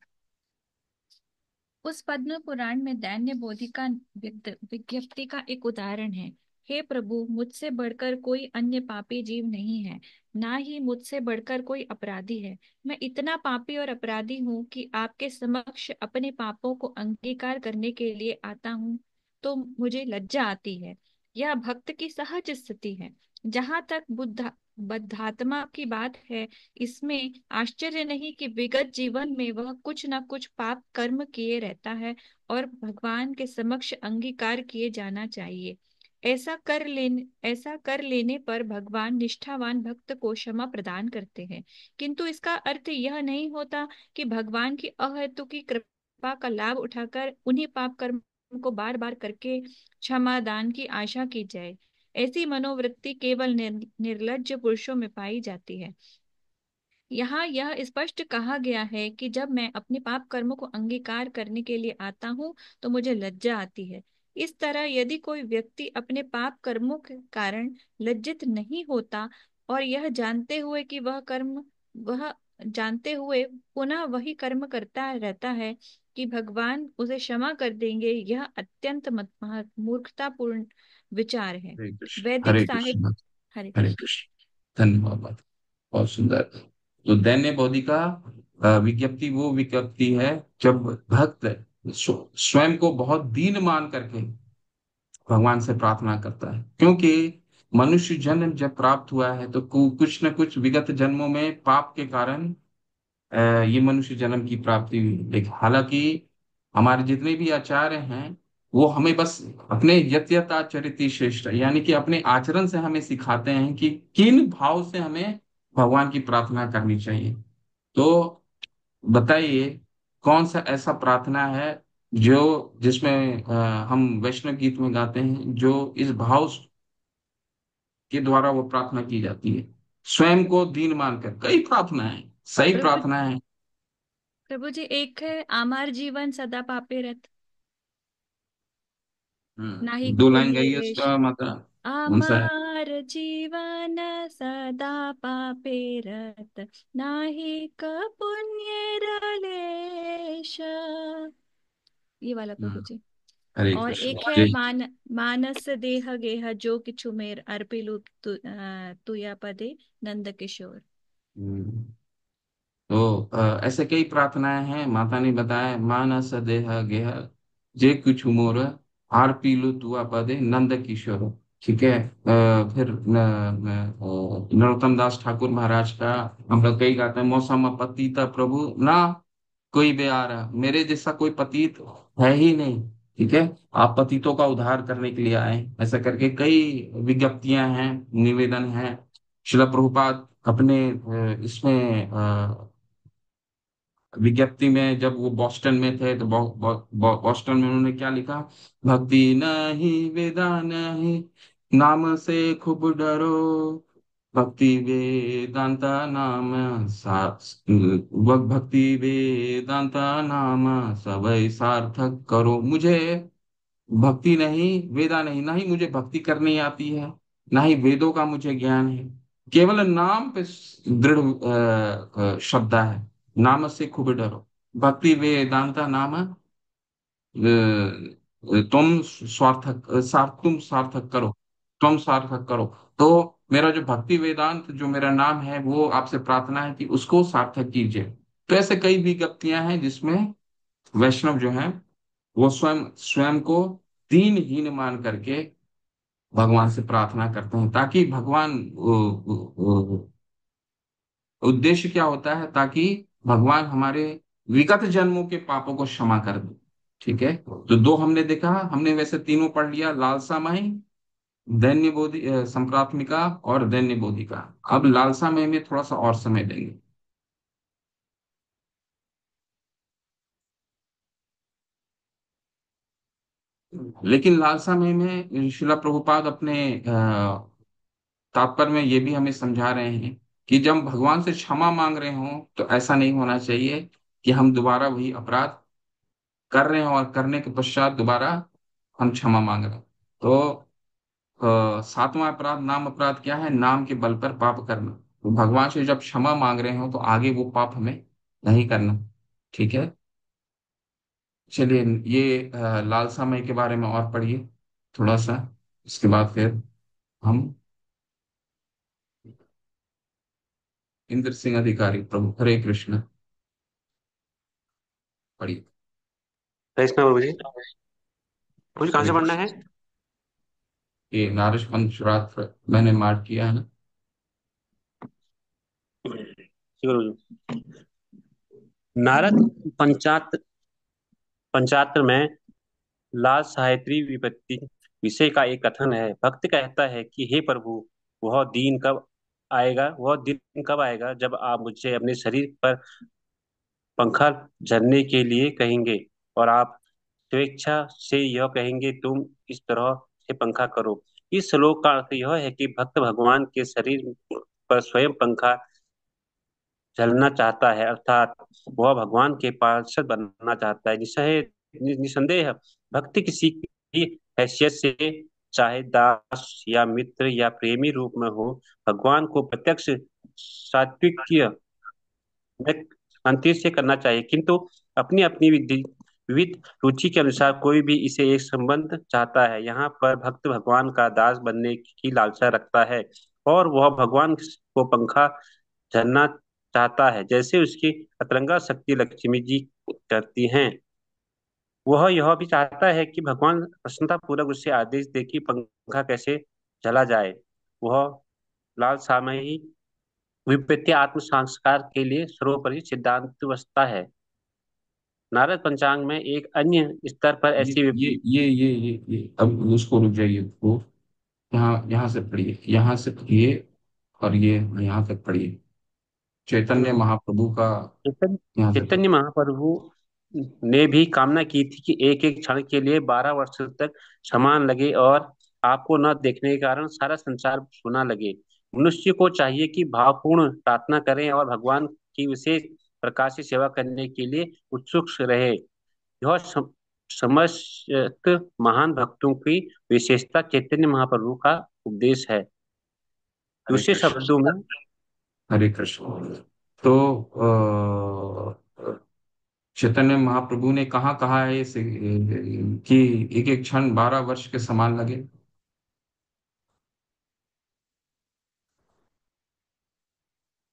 उस पद्म पुराण में दैन्य बोधिका विज्ञप्ति का एक उदाहरण है। हे प्रभु, मुझसे बढ़कर कोई अन्य पापी जीव नहीं है, ना ही मुझसे बढ़कर कोई अपराधी है। मैं इतना पापी और अपराधी हूँ कि आपके समक्ष अपने पापों को अंगीकार करने के लिए आता हूँ तो मुझे लज्जा आती है। यह भक्त की सहज स्थिति है। जहाँ तक बद्धात्मा की बात है, इसमें आश्चर्य नहीं कि विगत जीवन में वह कुछ न कुछ पाप कर्म किए रहता है और भगवान के समक्ष अंगीकार किए जाना चाहिए। ऐसा कर लेने पर भगवान निष्ठावान भक्त को क्षमा प्रदान करते हैं। किंतु इसका अर्थ यह नहीं होता कि भगवान की अहेतुकी कृपा का लाभ उठाकर उन्हीं पाप कर्म को बार बार करके क्षमा दान की आशा की जाए। ऐसी मनोवृत्ति केवल निर्लज्ज पुरुषों में पाई जाती है। यहाँ यह स्पष्ट कहा गया है कि जब मैं अपने पाप कर्मों को अंगीकार करने के लिए आता हूँ तो मुझे लज्जा आती है। इस तरह यदि कोई व्यक्ति अपने पाप कर्मों के कारण लज्जित नहीं होता और यह जानते हुए पुनः वही कर्म करता रहता है कि भगवान उसे क्षमा कर देंगे, यह अत्यंत मूर्खतापूर्ण विचार है। हरे कृष्ण। वैदिक हरे साहित्य। कृष्ण। हरे हरे कृष्ण। कृष्ण। धन्यवाद। बहुत सुंदर। तो दैन्य बोधिका विज्ञप्ति वो विज्ञप्ति है जब भक्त स्वयं को बहुत दीन मान करके भगवान से प्रार्थना करता है। क्योंकि मनुष्य जन्म जब प्राप्त हुआ है तो कुछ न कुछ विगत जन्मों में पाप के कारण ये मनुष्य जन्म की प्राप्ति हुई। लेकिन हालांकि हमारे जितने भी आचार्य हैं वो हमें बस अपने यत यत आचरित श्रेष्ठ, यानी कि अपने आचरण से हमें सिखाते हैं कि किन भाव से हमें भगवान की प्रार्थना करनी चाहिए। तो बताइए कौन सा ऐसा प्रार्थना है जो जिसमें हम वैष्णव गीत में गाते हैं जो इस भाव के द्वारा वो प्रार्थना की जाती है, स्वयं को दीन मानकर। कई प्रार्थना है, सही प्रभु प्रार्थना है। प्रभु जी, एक है आमार जीवन सदा पापे रत, ना ही दो को लाइन गाइए लेश। उसका माता। कौन सा है? हार जीवन सदा पापे रत, नाही क पुण्य रलेश। ये वाला प्रभु जी। हरे और कृष्ण एक है जी। मानस देह गेह जो किछु मेर अर्पिलु तुया पदे नंद किशोर। हम्म, तो ऐसे कई प्रार्थनाएं हैं, माता ने बताया, मानस देह गेह जे कुछ मोर आर पीलू तुआ पदे नंद किशोर। ठीक है। फिर नरोत्तम दास ठाकुर महाराज का हम लोग कई गाते हैं, मौसम पतित प्रभु ना कोई बेआरा, मेरे जैसा कोई पतित है ही नहीं। ठीक है। आप पतितों का उद्धार करने के लिए आए, ऐसा करके कई विज्ञप्तियां हैं, निवेदन हैं। शिला प्रभुपाद अपने इसमें विज्ञप्ति में, जब वो बॉस्टन में थे तो बॉस्टन में उन्होंने क्या लिखा, भक्ति नहीं वेदा नहीं, नाम से खूब डरो, भक्ति वेदांता नाम सा भक्ति वेदांता नाम सबई सार्थक करो। मुझे भक्ति नहीं, वेदा नहीं, ना ही मुझे भक्ति करनी आती है, ना ही वेदों का मुझे ज्ञान है। केवल नाम पे दृढ़ श्रद्धा है। नाम से खूब डरो, भक्ति वेदांता नाम तुम सार्थक करो, तुम सार्थक करो। तो मेरा जो भक्ति वेदांत जो मेरा नाम है, वो आपसे प्रार्थना है कि उसको सार्थक कीजिए। तो ऐसे कई विज्ञप्तियां हैं जिसमें वैष्णव जो हैं वो स्वयं स्वयं को दीनहीन मान करके भगवान से प्रार्थना करते हैं, ताकि भगवान उद्देश्य क्या होता है, ताकि भगवान हमारे विगत जन्मों के पापों को क्षमा कर दे। ठीक है। तो दो हमने देखा, हमने वैसे तीनों पढ़ लिया, लालसामय, दैन्य बोधि, संप्राथमिका और दैन्य बोधिका। अब लालसामय में थोड़ा सा और समय देंगे। लेकिन लालसामय में शिला प्रभुपाद अपने तात्पर्य में ये भी हमें समझा रहे हैं कि जब भगवान से क्षमा मांग रहे हों तो ऐसा नहीं होना चाहिए कि हम दोबारा वही अपराध कर रहे हैं और करने के पश्चात दोबारा हम क्षमा मांग रहे हैं। तो सातवां अपराध नाम अपराध क्या है, नाम के बल पर पाप करना। तो भगवान से जब क्षमा मांग रहे हो तो आगे वो पाप हमें नहीं करना। ठीक है। चलिए, ये लालसा मय के बारे में और पढ़िए थोड़ा सा, इसके बाद फिर हम इंद्र सिंह अधिकारी प्रभु, हरे कृष्ण, पढ़िए। कृष्ण प्रभु जी, मुझे कहाँ हरे से पढ़ना है? कृष्ण। ये नारद पंचरात्र मैंने मार्क किया है ना। जी गुरु जी। नारद पंचात पंचात्र में लाल साहित्री विपत्ति विषय का एक कथन है। भक्त कहता है कि हे प्रभु, वह दिन कब आएगा जब आप मुझे अपने शरीर पर पंखा झरने के लिए कहेंगे और आप स्वेच्छा से यह कहेंगे तुम इस तरह से पंखा करो। इस श्लोक का अर्थ यह है कि भक्त भगवान के शरीर पर स्वयं पंखा झलना चाहता है, अर्थात वह भगवान के पार्षद बनना चाहता है। निसंदेह भक्ति किसी भी हैसियत से, चाहे दास या मित्र या प्रेमी रूप में हो, भगवान को प्रत्यक्ष सात्विक शांति से करना चाहिए, किंतु अपनी अपनी विविध रुचि के अनुसार कोई भी इसे एक संबंध चाहता है। यहाँ पर भक्त भगवान का दास बनने की लालसा रखता है और वह भगवान को पंखा झरना चाहता है, जैसे उसकी अतरंगा शक्ति लक्ष्मी जी करती हैं। वह यह भी चाहता है कि भगवान प्रसन्नता पूर्वक उसे आदेश दे कि पंखा कैसे चला जाए। वह लाल सामयी विपत्ति आत्म संस्कार के लिए सर्वोपरि सिद्धांत व्यवस्था है। नारद पंचांग में एक अन्य स्तर पर ये ऐसी ये ये अब उसको रुक जाइए, वो यहाँ यहाँ से पढ़िए, यहाँ से पढ़िए, और ये यहाँ तक पढ़िए, चैतन्य महाप्रभु का, चैतन्य यहाँ से पढ़िए। चैतन्य महाप्रभु ने भी कामना की थी कि एक एक क्षण के लिए 12 वर्ष तक समान लगे और आपको न देखने के कारण सारा संसार सुना लगे। मनुष्य को चाहिए कि भावपूर्ण प्रार्थना करें और भगवान की विशेष प्रकार से सेवा करने के लिए उत्सुक रहे। यह समस्त महान भक्तों की विशेषता चैतन्य महाप्रभु का उपदेश है। हरे दूसरे कृष्ण। शब्दों में हरे कृष्ण। तो चैतन्य महाप्रभु ने कहाँ कहा है कि एक एक क्षण 12 वर्ष के समान लगे।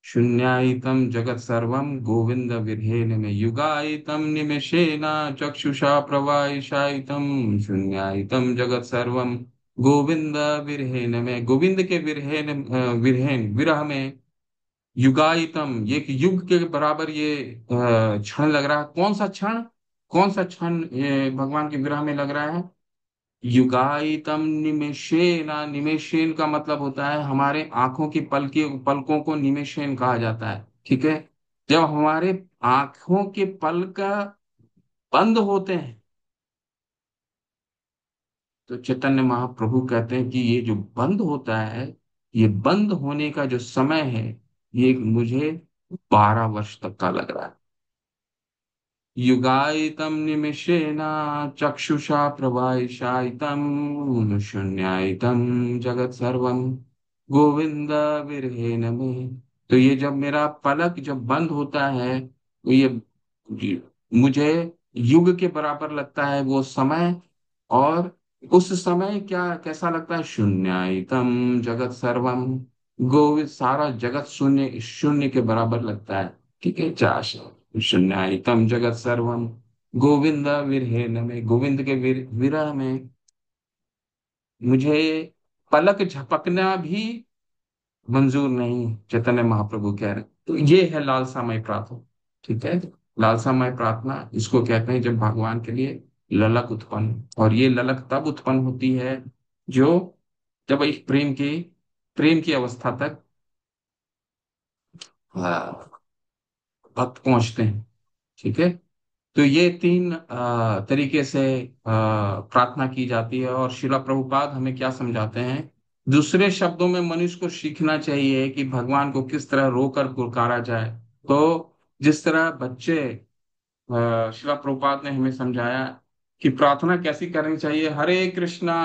शून्यायितं जगत् सर्वं गोविंद विधेन में युगायितं निमेषेन चक्षुषा प्रवाहिशायितं शून्यायितं जगत् सर्वं गोविंद विरहेन में गोविंद के विरह में युगायितम ये एक युग के बराबर ये क्षण लग रहा है। कौन सा क्षण ये भगवान के विरह में लग रहा है। युगायितम निमेषेन। निमेषेन का मतलब होता है हमारे आंखों की पलकों को निमेषेन कहा जाता है। ठीक है। जब हमारे आंखों के पलक बंद होते हैं तो चैतन्य महाप्रभु कहते हैं कि ये जो बंद होता है, ये बंद होने का जो समय है, ये मुझे 12 वर्ष तक का लग रहा है। युगायितं निमिषेण चक्षुषा प्रवाहिशायितं शून्यायितं जगत् सर्वं गोविंद विरहेण में। तो ये जब मेरा पलक जब बंद होता है तो ये मुझे युग के बराबर लगता है वो समय। और उस समय क्या कैसा लगता है। शून्यायितं जगत् सर्वं गोविंद सारा जगत शून्य शून्य के बराबर लगता है। ठीक है। चाश शून्यायितम जगत सर्वम गोविंद विरहेन में गोविंद के विरह में मुझे पलक झपकना भी मंजूर नहीं। चैतन्य महाप्रभु कह रहे हैं। तो ये है लालसामय प्रार्थना। ठीक है। लालसामय प्रार्थना इसको कहते हैं जब भगवान के लिए ललक उत्पन्न, और ये ललक तब उत्पन्न होती है जो जब एक प्रेम की अवस्था तक भक्त पहुंचते हैं। ठीक है। तो ये तीन तरीके से प्रार्थना की जाती है। और शिला प्रभुपाद हमें क्या समझाते हैं। दूसरे शब्दों में मनुष्य को सीखना चाहिए कि भगवान को किस तरह रोकर पुकारा जाए। तो जिस तरह बच्चे शिला प्रभुपाद ने हमें समझाया कि प्रार्थना कैसी करनी चाहिए। हरे कृष्णा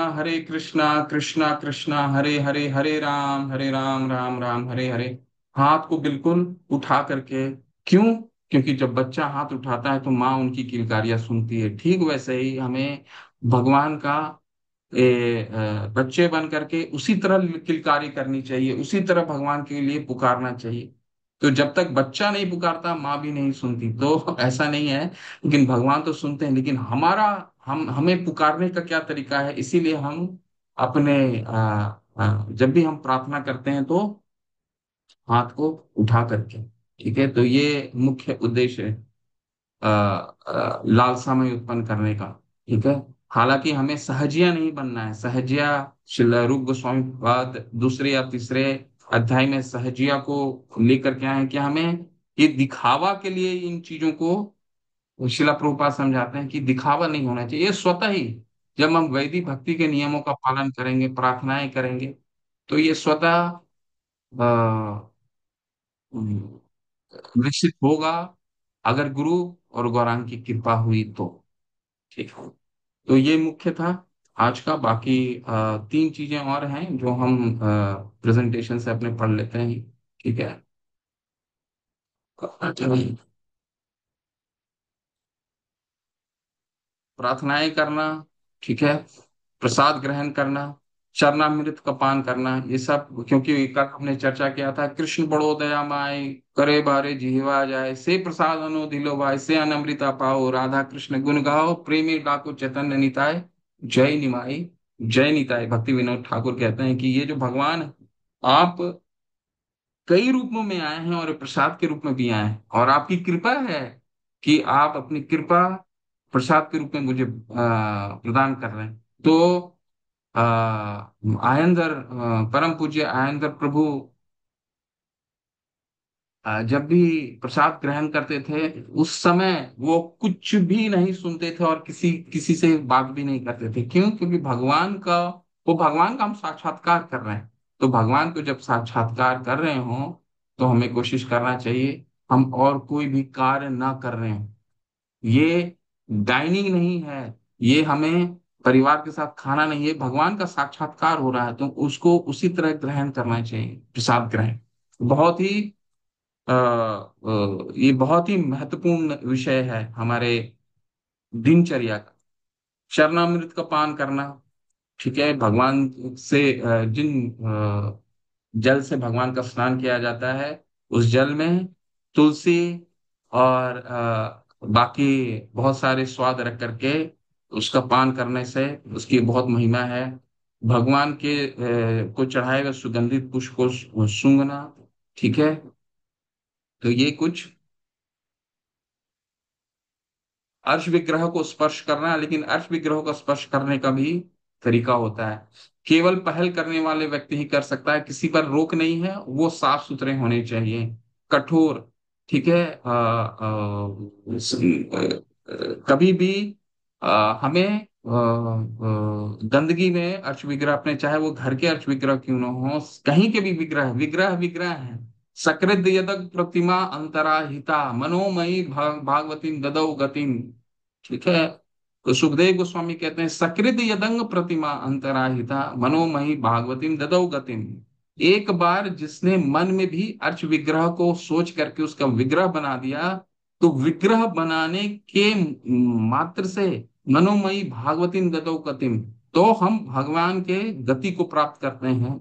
कृष्णा कृष्णा हरे हरे हरे राम राम राम हरे हरे। हाथ को बिल्कुल उठा करके। क्यों। क्योंकि जब बच्चा हाथ उठाता है तो माँ उनकी किलकारियां सुनती है। ठीक वैसे ही हमें भगवान का बच्चे बन करके उसी तरह किलकारी करनी चाहिए, उसी तरह भगवान के लिए पुकारना चाहिए। तो जब तक बच्चा नहीं पुकारता माँ भी नहीं सुनती। तो ऐसा नहीं है। लेकिन भगवान तो सुनते हैं, लेकिन हमें पुकारने का क्या तरीका है। इसीलिए हम अपने जब भी हम प्रार्थना करते हैं तो हाथ को उठा करके। ठीक है। तो ये मुख्य उद्देश्य है लालसामय उत्पन्न करने का। ठीक है। हालांकि हमें सहजिया नहीं बनना है। सहजिया श्रील रूप गोस्वामी बाद दूसरे या तीसरे अध्याय में सहजिया को लेकर के आए हैं कि हमें ये दिखावा के लिए इन चीजों को शिला प्रभुपाद समझाते हैं कि दिखावा नहीं होना चाहिए। ये स्वतः ही जब हम वैदिक भक्ति के नियमों का पालन करेंगे, प्रार्थनाएं करेंगे, तो ये स्वतः विकसित होगा। अगर गुरु और गौरांग की कृपा हुई तो। ठीक है। तो ये मुख्य था आज का। बाकी तीन चीजें और हैं जो हम प्रेजेंटेशन से अपने पढ़ लेते हैं। ठीक है। प्रार्थनाएं करना। ठीक है। प्रसाद ग्रहण करना, चरणामृत का पान करना, ये सब क्योंकि कल हमने चर्चा किया था कृष्ण बड़ो दयामय करे बारे जीवा जाए से प्रसाद अनो दिलो भाई से अनमृता पाओ राधा कृष्ण गुण गाओ प्रेमी डाको चैतन्य निताय जय निमाई जय निताय। भक्ति विनोद ठाकुर कहते हैं कि ये जो भगवान है, आप कई रूपों में आए हैं और प्रसाद के रूप में भी आए हैं, और आपकी कृपा है कि आप अपनी कृपा प्रसाद के रूप में मुझे प्रदान कर रहे हैं। तो आयंदर परम पूज्य आयंदर प्रभु जब भी प्रसाद ग्रहण करते थे उस समय वो कुछ भी नहीं सुनते थे और किसी किसी से बात भी नहीं करते थे। क्यों। क्योंकि भगवान का हम साक्षात्कार कर रहे हैं। तो भगवान को जब साक्षात्कार कर रहे हो तो हमें कोशिश करना चाहिए हम और कोई भी कार्य ना कर रहे हैं। ये डाइनिंग नहीं है। ये हमें परिवार के साथ खाना नहीं है, भगवान का साक्षात्कार हो रहा है, तो उसको उसी तरह ग्रहण करना चाहिए, प्रसाद ग्रहण। बहुत ही ये बहुत ही महत्वपूर्ण विषय है हमारे दिनचर्या का, चरणामृत का पान करना। ठीक है, भगवान से जिन जल से भगवान का स्नान किया जाता है, उस जल में तुलसी और बाकी बहुत सारे स्वाद रख करके उसका पान करने से उसकी बहुत महिमा है। भगवान के को चढ़ाए हुए सुगंधित पुष्प को सूंघना। ठीक है, तो ये कुछ अर्श विग्रह को स्पर्श करना, लेकिन अर्श विग्रह को स्पर्श करने का भी तरीका होता है। केवल पहल करने वाले व्यक्ति ही कर सकता है, किसी पर रोक नहीं है, वो साफ सुथरे होने चाहिए, कठोर। ठीक है, कभी भी हमें गंदगी में अर्श विग्रह अपने, चाहे वो घर के अर्श विग्रह क्यों ना हो, कहीं के भी विग्रह, विग्रह विग्रह है। सकृद यदक प्रतिमा अंतराहिता मनोमयी भागवती ददौ गतिम। ठीक है, तो सुखदेव गोस्वामी कहते हैं सकृद यदंग प्रतिमा अंतराहिता मनोमयी भागवतीम ददौ गतिम। एक बार जिसने मन में भी अर्च विग्रह को सोच करके उसका विग्रह बना दिया, तो विग्रह बनाने के मात्र से मनोमयी भागवतीम ददौ गतिम, तो हम भगवान के गति को प्राप्त करते हैं।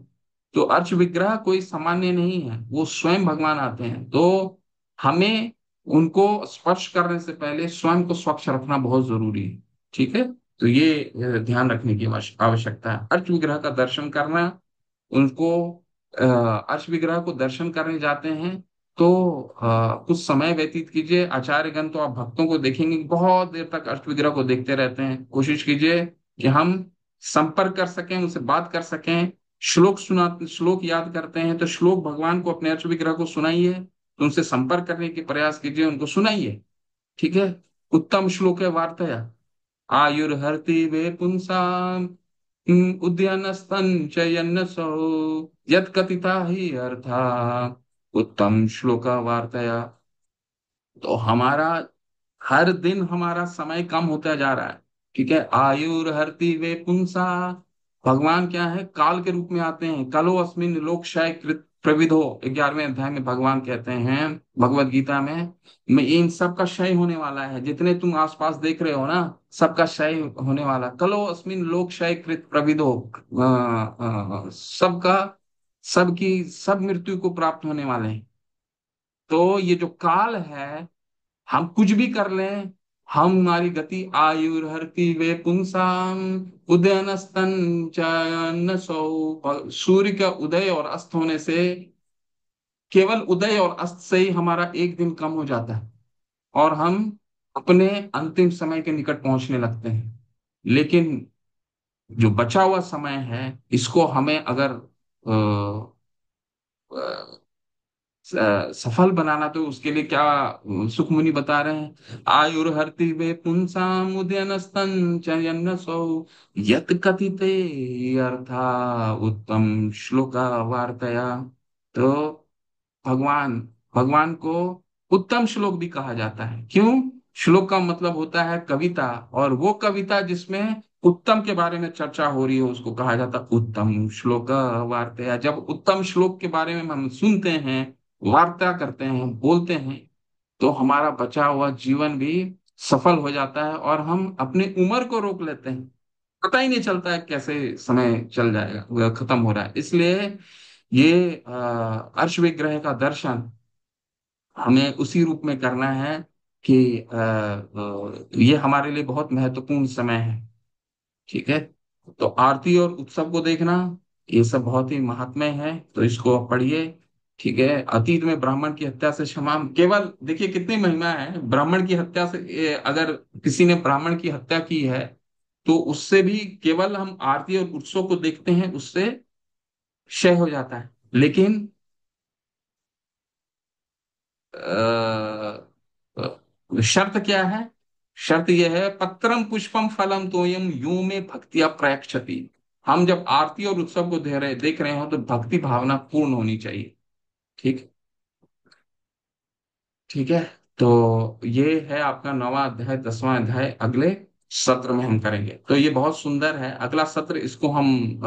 तो अर्च विग्रह कोई सामान्य नहीं है, वो स्वयं भगवान आते हैं। तो हमें उनको स्पर्श करने से पहले स्वयं को स्वच्छ रखना बहुत जरूरी है। ठीक है, तो ये ध्यान रखने की आवश्यकता है। अर्च विग्रह का दर्शन करना, उनको अर्च विग्रह को दर्शन करने जाते हैं तो कुछ समय व्यतीत कीजिए। आचार्यगण तो आप भक्तों को देखेंगे बहुत देर तक अर्च विग्रह को देखते रहते हैं। कोशिश कीजिए कि हम संपर्क कर सकें, उनसे बात कर सकें। श्लोक याद करते हैं तो श्लोक भगवान को अपने अर्च विग्रह को सुनाइए, तो उनसे संपर्क करने की प्रयास कीजिए, उनको सुनाइए। ठीक है, उत्तम श्लोक है वार्तया आयुर्हर्ति वे पुंसाम उद्यानस्तन चयन्नसो यत्कथिता ही अर्था उत्तम श्लोका वार्तया। तो हमारा हर दिन हमारा समय कम होता जा रहा है। ठीक है, आयुर्हर्ति वे पुंसा, भगवान क्या है, काल के रूप में आते हैं। कलो अस्मिन लोक क्षय कृत प्रविधो, 11वें अध्याय में भगवान कहते हैं भगवत गीता में, मैं इन सब का क्षय होने वाला है, जितने तुम आसपास देख रहे हो ना, सबका क्षय होने वाला। कलो अस्मिन लोक क्षय कृत प्रविधो, सबका, सबकी सब मृत्यु को प्राप्त होने वाले हैं। तो ये जो काल है, हम कुछ भी कर लें, हमारी गति आयुर्हर्ति वे पुंसाम उदयनस्तन चयन्नसौ, सूर्य का उदय और अस्त होने से, केवल उदय और अस्त से ही हमारा एक दिन कम हो जाता है और हम अपने अंतिम समय के निकट पहुंचने लगते हैं। लेकिन जो बचा हुआ समय है, इसको हमें अगर सफल बनाना, तो उसके लिए क्या सुखमुनि बता रहे हैं, आयुर्हर्ति वे पुंसाम उदयनस्तन चयन्नसौ यत कथिते अर्था उत्तम श्लोका वार्तया। तो भगवान भगवान को उत्तम श्लोक भी कहा जाता है। क्यों? श्लोक का मतलब होता है कविता, और वो कविता जिसमें उत्तम के बारे में चर्चा हो रही हो उसको कहा जाता है उत्तम श्लोक वार्ता। जब उत्तम श्लोक के बारे में हम सुनते हैं, वार्ता करते हैं, बोलते हैं, तो हमारा बचा हुआ जीवन भी सफल हो जाता है और हम अपनी उम्र को रोक लेते हैं। पता ही नहीं चलता है कैसे समय चल जाएगा, वह खत्म हो रहा है। इसलिए ये अर्श विग्रह का दर्शन हमें उसी रूप में करना है कि ये हमारे लिए बहुत महत्वपूर्ण समय है। ठीक है, तो आरती और उत्सव को देखना, ये सब बहुत ही महात्म्य है, तो इसको आप पढ़िए। ठीक है, अतीत में ब्राह्मण की हत्या से क्षमा, केवल देखिए कितनी महिमा है ब्राह्मण की हत्या से। अगर किसी ने ब्राह्मण की हत्या की है, तो उससे भी केवल हम आरती और उत्सव को देखते हैं, उससे क्षय हो जाता है। लेकिन शर्त क्या है? शर्त यह है, पत्रम पुष्पम फलम तोयम यो में भक्तिया प्रयक्षति। हम जब आरती और उत्सव को देख रहे हो तो भक्ति भावना पूर्ण होनी चाहिए। ठीक, ठीक है। तो ये है आपका 9वां अध्याय, 10वां अध्याय। अगले सत्र में हम करेंगे। तो ये बहुत सुंदर है अगला सत्र, इसको हम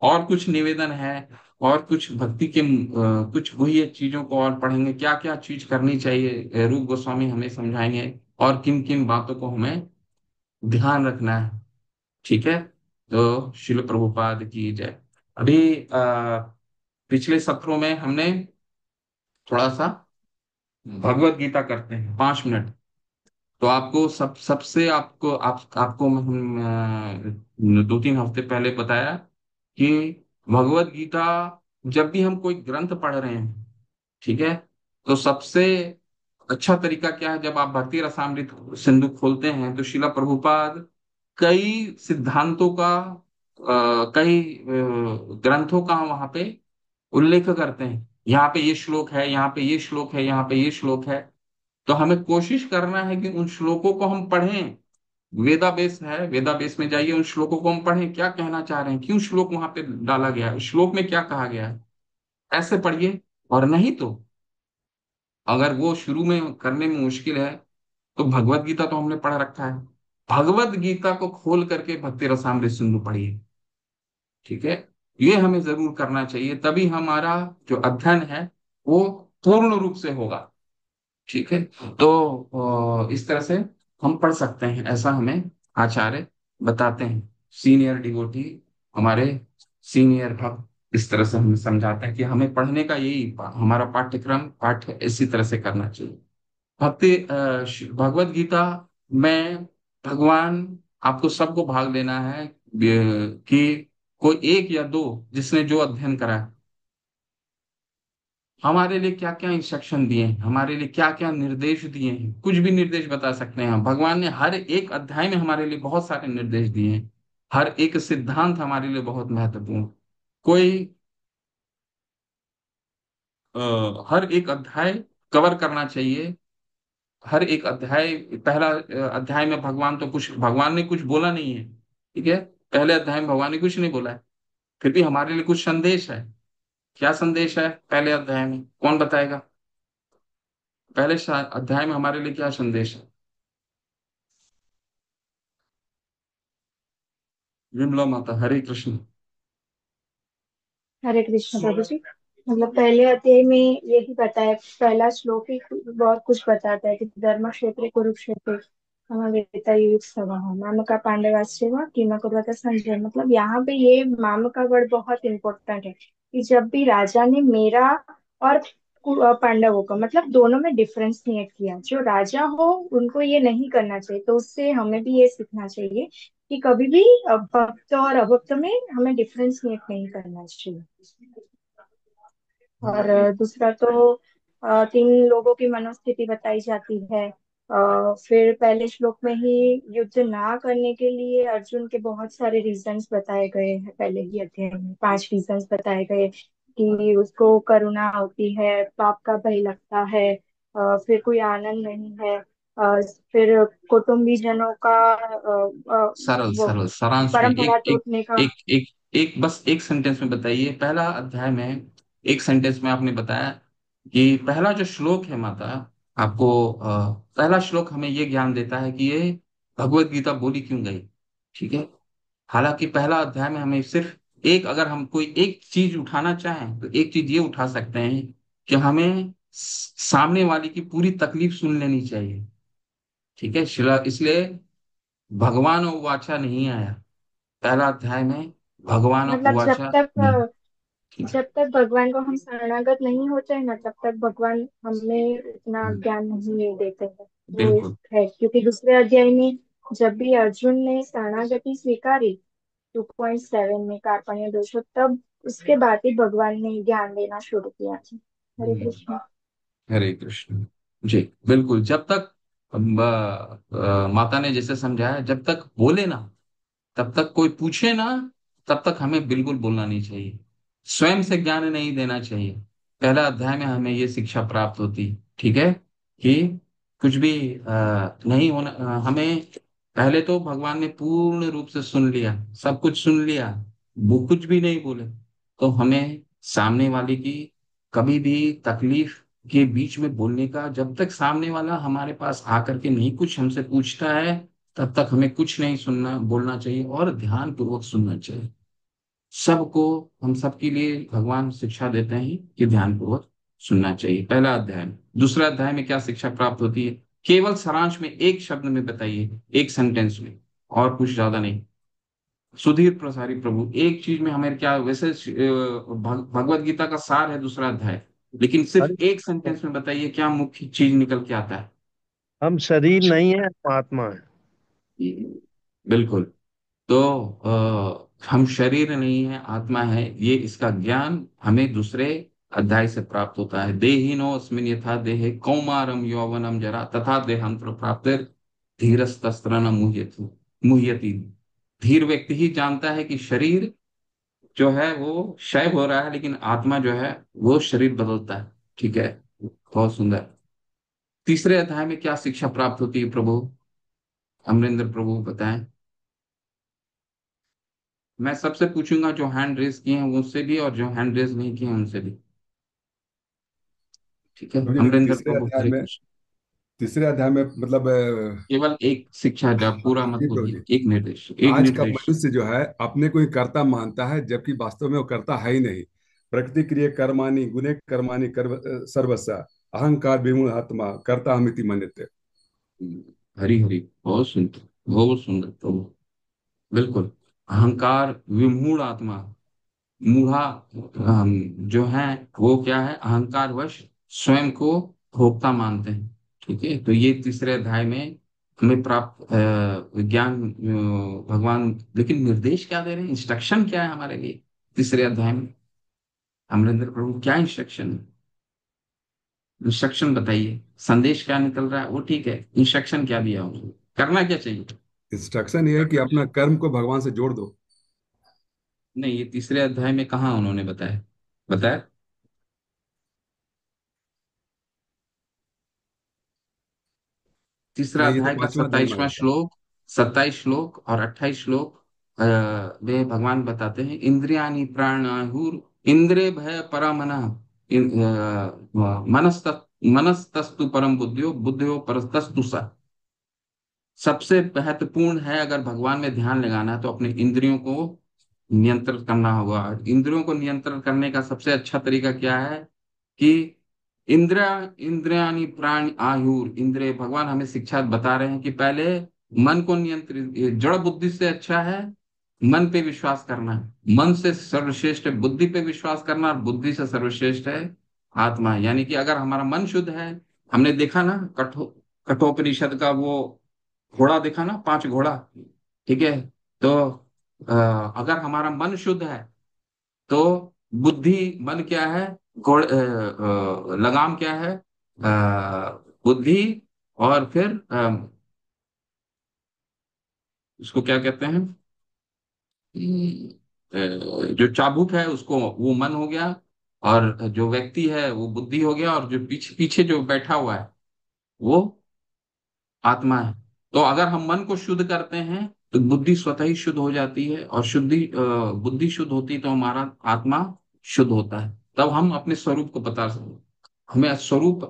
और कुछ निवेदन है और कुछ भक्ति के कुछ वही चीजों को और पढ़ेंगे, क्या क्या चीज करनी चाहिए, रूप गोस्वामी हमें समझाएंगे और किन किन बातों को हमें ध्यान रखना है। ठीक है, तो शिल प्रभुपाद की जय। अभी पिछले सत्रों में हमने थोड़ा सा भगवत गीता करते हैं 5 मिनट। तो आपको सबसे आपको हम 2-3 हफ्ते पहले बताया कि भगवत गीता जब भी हम कोई ग्रंथ पढ़ रहे हैं, ठीक है, तो सबसे अच्छा तरीका क्या है, जब आप भक्ति रसामृत सिंधु खोलते हैं तो शिला प्रभुपाद कई सिद्धांतों का कई ग्रंथों का वहां पे उल्लेख करते हैं। यहाँ पे ये श्लोक है, यहाँ पे ये श्लोक है, यहाँ पे ये श्लोक है। तो हमें कोशिश करना है कि उन श्लोकों को हम पढ़ें। वेदाबेस है, वेदाबेस में जाइए, उन श्लोकों को हम पढ़ें, क्या कहना चाह रहे हैं, क्यों श्लोक वहां पे डाला गया है, श्लोक में क्या कहा गया है, ऐसे पढ़िए। और नहीं तो अगर वो शुरू में करने में मुश्किल है तो भगवत गीता तो हमने पढ़ रखा है, भगवत गीता को खोल करके भक्ति रसामृत सिंधु पढ़िए। ठीक है, ये हमें जरूर करना चाहिए, तभी हमारा जो अध्ययन है वो पूर्ण रूप से होगा। ठीक है, तो इस तरह से हम पढ़ सकते हैं, ऐसा हमें आचार्य बताते हैं। सीनियर डिवोटी, हमारे सीनियर भक्त इस तरह से हमें समझाते हैं कि हमें पढ़ने का यही हमारा पाठ्यक्रम पाठ्य इसी तरह से करना चाहिए। भक्ति भगवत गीता में भगवान आपको सबको भाग लेना है कि कोई एक या दो जिसने जो अध्ययन करा है, हमारे लिए क्या क्या इंस्ट्रक्शन दिए हैं, हमारे लिए क्या क्या निर्देश दिए हैं, कुछ भी निर्देश बता सकते हैं हम। भगवान ने हर एक अध्याय में हमारे लिए बहुत सारे निर्देश दिए हैं, हर एक सिद्धांत हमारे लिए बहुत महत्वपूर्ण। कोई हर एक अध्याय कवर करना चाहिए। हर एक अध्याय, पहला अध्याय में भगवान ने कुछ बोला नहीं है। ठीक है, पहले अध्याय में भगवान ने कुछ नहीं बोला है, फिर भी हमारे लिए कुछ संदेश है। क्या संदेश है पहले अध्याय में, कौन बताएगा? पहले अध्याय में हमारे लिए क्या संदेश है? विमला माता, हरे कृष्ण। हरे कृष्ण प्रभु जी। मतलब पहले अध्याय में यही बताया, पहला श्लोक ही बहुत कुछ बताता है कि धर्म क्षेत्र कुरुक्षेत्र समवेतायुः सवः माम का पांडवास्येव किम कुर्वत संजय। मतलब यहाँ पे ये माम का वर्ड बहुत इंपॉर्टेंट है कि जब भी राजा ने मेरा और पांडवों का, मतलब दोनों में डिफरेंशिएट किया, जो राजा हो उनको ये नहीं करना चाहिए। तो उससे हमें भी ये सीखना चाहिए कि कभी भी भक्त और अभक्त में हमें डिफरेंशिएट नहीं करना चाहिए। और दूसरा तो तीन लोगों की मनोस्थिति बताई जाती है। फिर पहले श्लोक में ही युद्ध ना करने के लिए अर्जुन के बहुत सारे रीजंस बताए गए हैं। पहले ही अध्याय में 5 रीजंस बताए गए कि उसको करुणा होती है, पाप का भय लगता है, फिर कोई आनंद नहीं है, फिर कुटुंबी जनों का सरल वो सरल सारांश में परंपरा एक एक टूटने का। एक एक एक बस एक सेंटेंस में बताइए। पहला अध्याय में एक सेंटेंस में आपने बताया कि पहला जो श्लोक है माता, आपको पहला श्लोक हमें ये ज्ञान देता है कि ये भगवत गीता बोली क्यों गई। ठीक है, हालांकि पहला अध्याय में हमें सिर्फ एक, अगर हम कोई एक चीज उठाना चाहें तो एक चीज ये उठा सकते हैं कि हमें सामने वाले की पूरी तकलीफ सुन लेनी चाहिए। ठीक है, शिला इसलिए भगवान उवाचा नहीं आया पहला अध्याय में, भगवान मतलब उवाचा नहीं। ठीक है। जब तक भगवान को हम शरणागत नहीं होते हैं ना, तब तक भगवान हमें इतना ज्ञान नहीं देते हैं। वो बिल्कुल। है क्योंकि दूसरे अध्याय में जब भी अर्जुन ने शरणागति स्वीकारी 2.7 में कार्पण्य दोषो, तब उसके बाद ही भगवान ने ज्ञान देना शुरू किया था। हरे हम्म, कृष्ण। हरे कृष्ण। जी बिल्कुल, जब तक माता ने जैसे समझाया, जब तक बोले ना, तब तक कोई पूछे ना, तब तक हमें बिल्कुल बोलना नहीं चाहिए, स्वयं से ज्ञान नहीं देना चाहिए। पहला अध्याय में हमें ये शिक्षा प्राप्त होती। ठीक है, कि कुछ भी नहीं होना, हमें पहले तो भगवान ने पूर्ण रूप से सुन लिया, सब कुछ सुन लिया, वो कुछ भी नहीं बोले, तो हमें सामने वाले की कभी भी तकलीफ के बीच में बोलने का, जब तक सामने वाला हमारे पास आकर के नहीं कुछ हमसे पूछता है, तब तक हमें कुछ नहीं सुनना बोलना चाहिए और ध्यान पूर्वक सुनना चाहिए। सबको, हम सबके लिए भगवान शिक्षा देते हैं कि ध्यान पूर्वक सुनना चाहिए। पहला अध्याय। दूसरा अध्याय में क्या शिक्षा प्राप्त होती है? केवल सारांश में एक शब्द में बताइए, एक सेंटेंस में, और कुछ ज्यादा नहीं। सुधीर प्रसारी प्रभु, एक चीज में हमें क्या, वैसे भगवत गीता का सार है दूसरा अध्याय, लेकिन अरे, सिर्फ एक सेंटेंस में बताइए क्या मुख्य चीज निकल के आता है। हम शरीर नहीं है, हम आत्मा है। बिल्कुल। तो हम शरीर नहीं है, आत्मा है, ये इसका ज्ञान हमें दूसरे अध्याय से प्राप्त होता है। देहिनो अस्मिन् यथा देहे कौमारम यौवनम जरा तथा देहांतर प्राप्त धीरस्तस्त्र न मुह्यति मुह्यति। धीर व्यक्ति ही जानता है कि शरीर जो है वो क्षय हो रहा है, लेकिन आत्मा जो है वो शरीर बदलता है। ठीक है, बहुत सुंदर। तीसरे अध्याय में क्या शिक्षा प्राप्त होती है प्रभु? अमरिंदर प्रभु बताएं। मैं सबसे पूछूंगा, जो हैंड रेस किए हैं उनसे भी, और जो हैंड रेस नहीं किए हैं उनसे भी। ठीक है, क्योंकि देखो, अमरिंदर प्रभु, हरे कृष्ण। तीसरे अध्याय में मतलब केवल एक शिक्षा, जब पूरा मत जी प्रभु जी, बोलिए, एक निर्देश, एक आज का निर्देश। मनुष्य जो है अपने को ही कर्ता मानता है, जबकि वास्तव में वो कर्ता है ही नहीं। प्रकृति क्रिय कर्माणि गुणे कर्माणि सर्वस्व अहंकार विमूढ़ आत्मा कर्ता हमिति मन्यते। हरि हरि, बहुत सुंदर, बहुत सुंदर प्रभु। बिल्कुल। अहंकार विमूढ़ आत्मा, मूढ़ा जो है वो क्या है? अहंकार वश स्वयं को भोक्ता मानते हैं। ठीक है, तो ये तीसरे अध्याय में हमें प्राप्त ज्ञान भगवान। लेकिन निर्देश क्या दे रहे हैं, इंस्ट्रक्शन क्या है हमारे लिए तीसरे अध्याय में? अमरिंदर प्रभु, क्या इंस्ट्रक्शन है? इंस्ट्रक्शन बताइए, संदेश क्या निकल रहा है वो ठीक है, इंस्ट्रक्शन क्या दिया उन्होंने, करना क्या चाहिए? इंस्ट्रक्शन ये है कि अपना कर्म को भगवान से जोड़ दो। नहीं, ये तीसरे अध्याय में कहाँ उन्होंने बताया? बताया? तीसरा नहीं, ये तो अध्याय का पांचवा अध्याय में आ 27वां जाता है। श्लोक, 27 श्लोक और 28 श्लोक में भगवान बताते हैं, इंद्रियाणि प्राणाहुर इंद्रिय भय परमना मनस्त मनस्तस्तु परम बुद्धियो बुद्धियो परस्तस्तु स। सबसे महत्वपूर्ण है, अगर भगवान में ध्यान लगाना है तो अपने इंद्रियों को नियंत्रित करना होगा। इंद्रियों को नियंत्रण करने का सबसे अच्छा तरीका क्या है? कि इंद्रिया इंद्रियानी प्राण आयुर इंद्रिय, भगवान हमें शिक्षा बता रहे हैं कि पहले मन को नियंत्रित, ये जड़ बुद्धि से अच्छा है मन पे विश्वास करना। मन से सर्वश्रेष्ठ है बुद्धि पे विश्वास करना, और बुद्धि से सर्वश्रेष्ठ है आत्मा। यानी कि अगर हमारा मन शुद्ध है, हमने देखा ना कठोपनिषद का वो घोड़ा देखा ना, 5 घोड़ा। ठीक है, तो अगर हमारा मन शुद्ध है तो बुद्धि, मन क्या है, लगाम क्या है, बुद्धि, और फिर उसको क्या कहते हैं, जो चाबुक है उसको, वो मन हो गया, और जो व्यक्ति है वो बुद्धि हो गया, और जो पीछे पीछे जो बैठा हुआ है वो आत्मा है। तो अगर हम मन को शुद्ध करते हैं तो बुद्धि स्वतः ही शुद्ध हो जाती है, और बुद्धि शुद्ध होती है तो हमारा आत्मा शुद्ध होता है। तब हम अपने स्वरूप को बता सकते, हमें स्वरूप,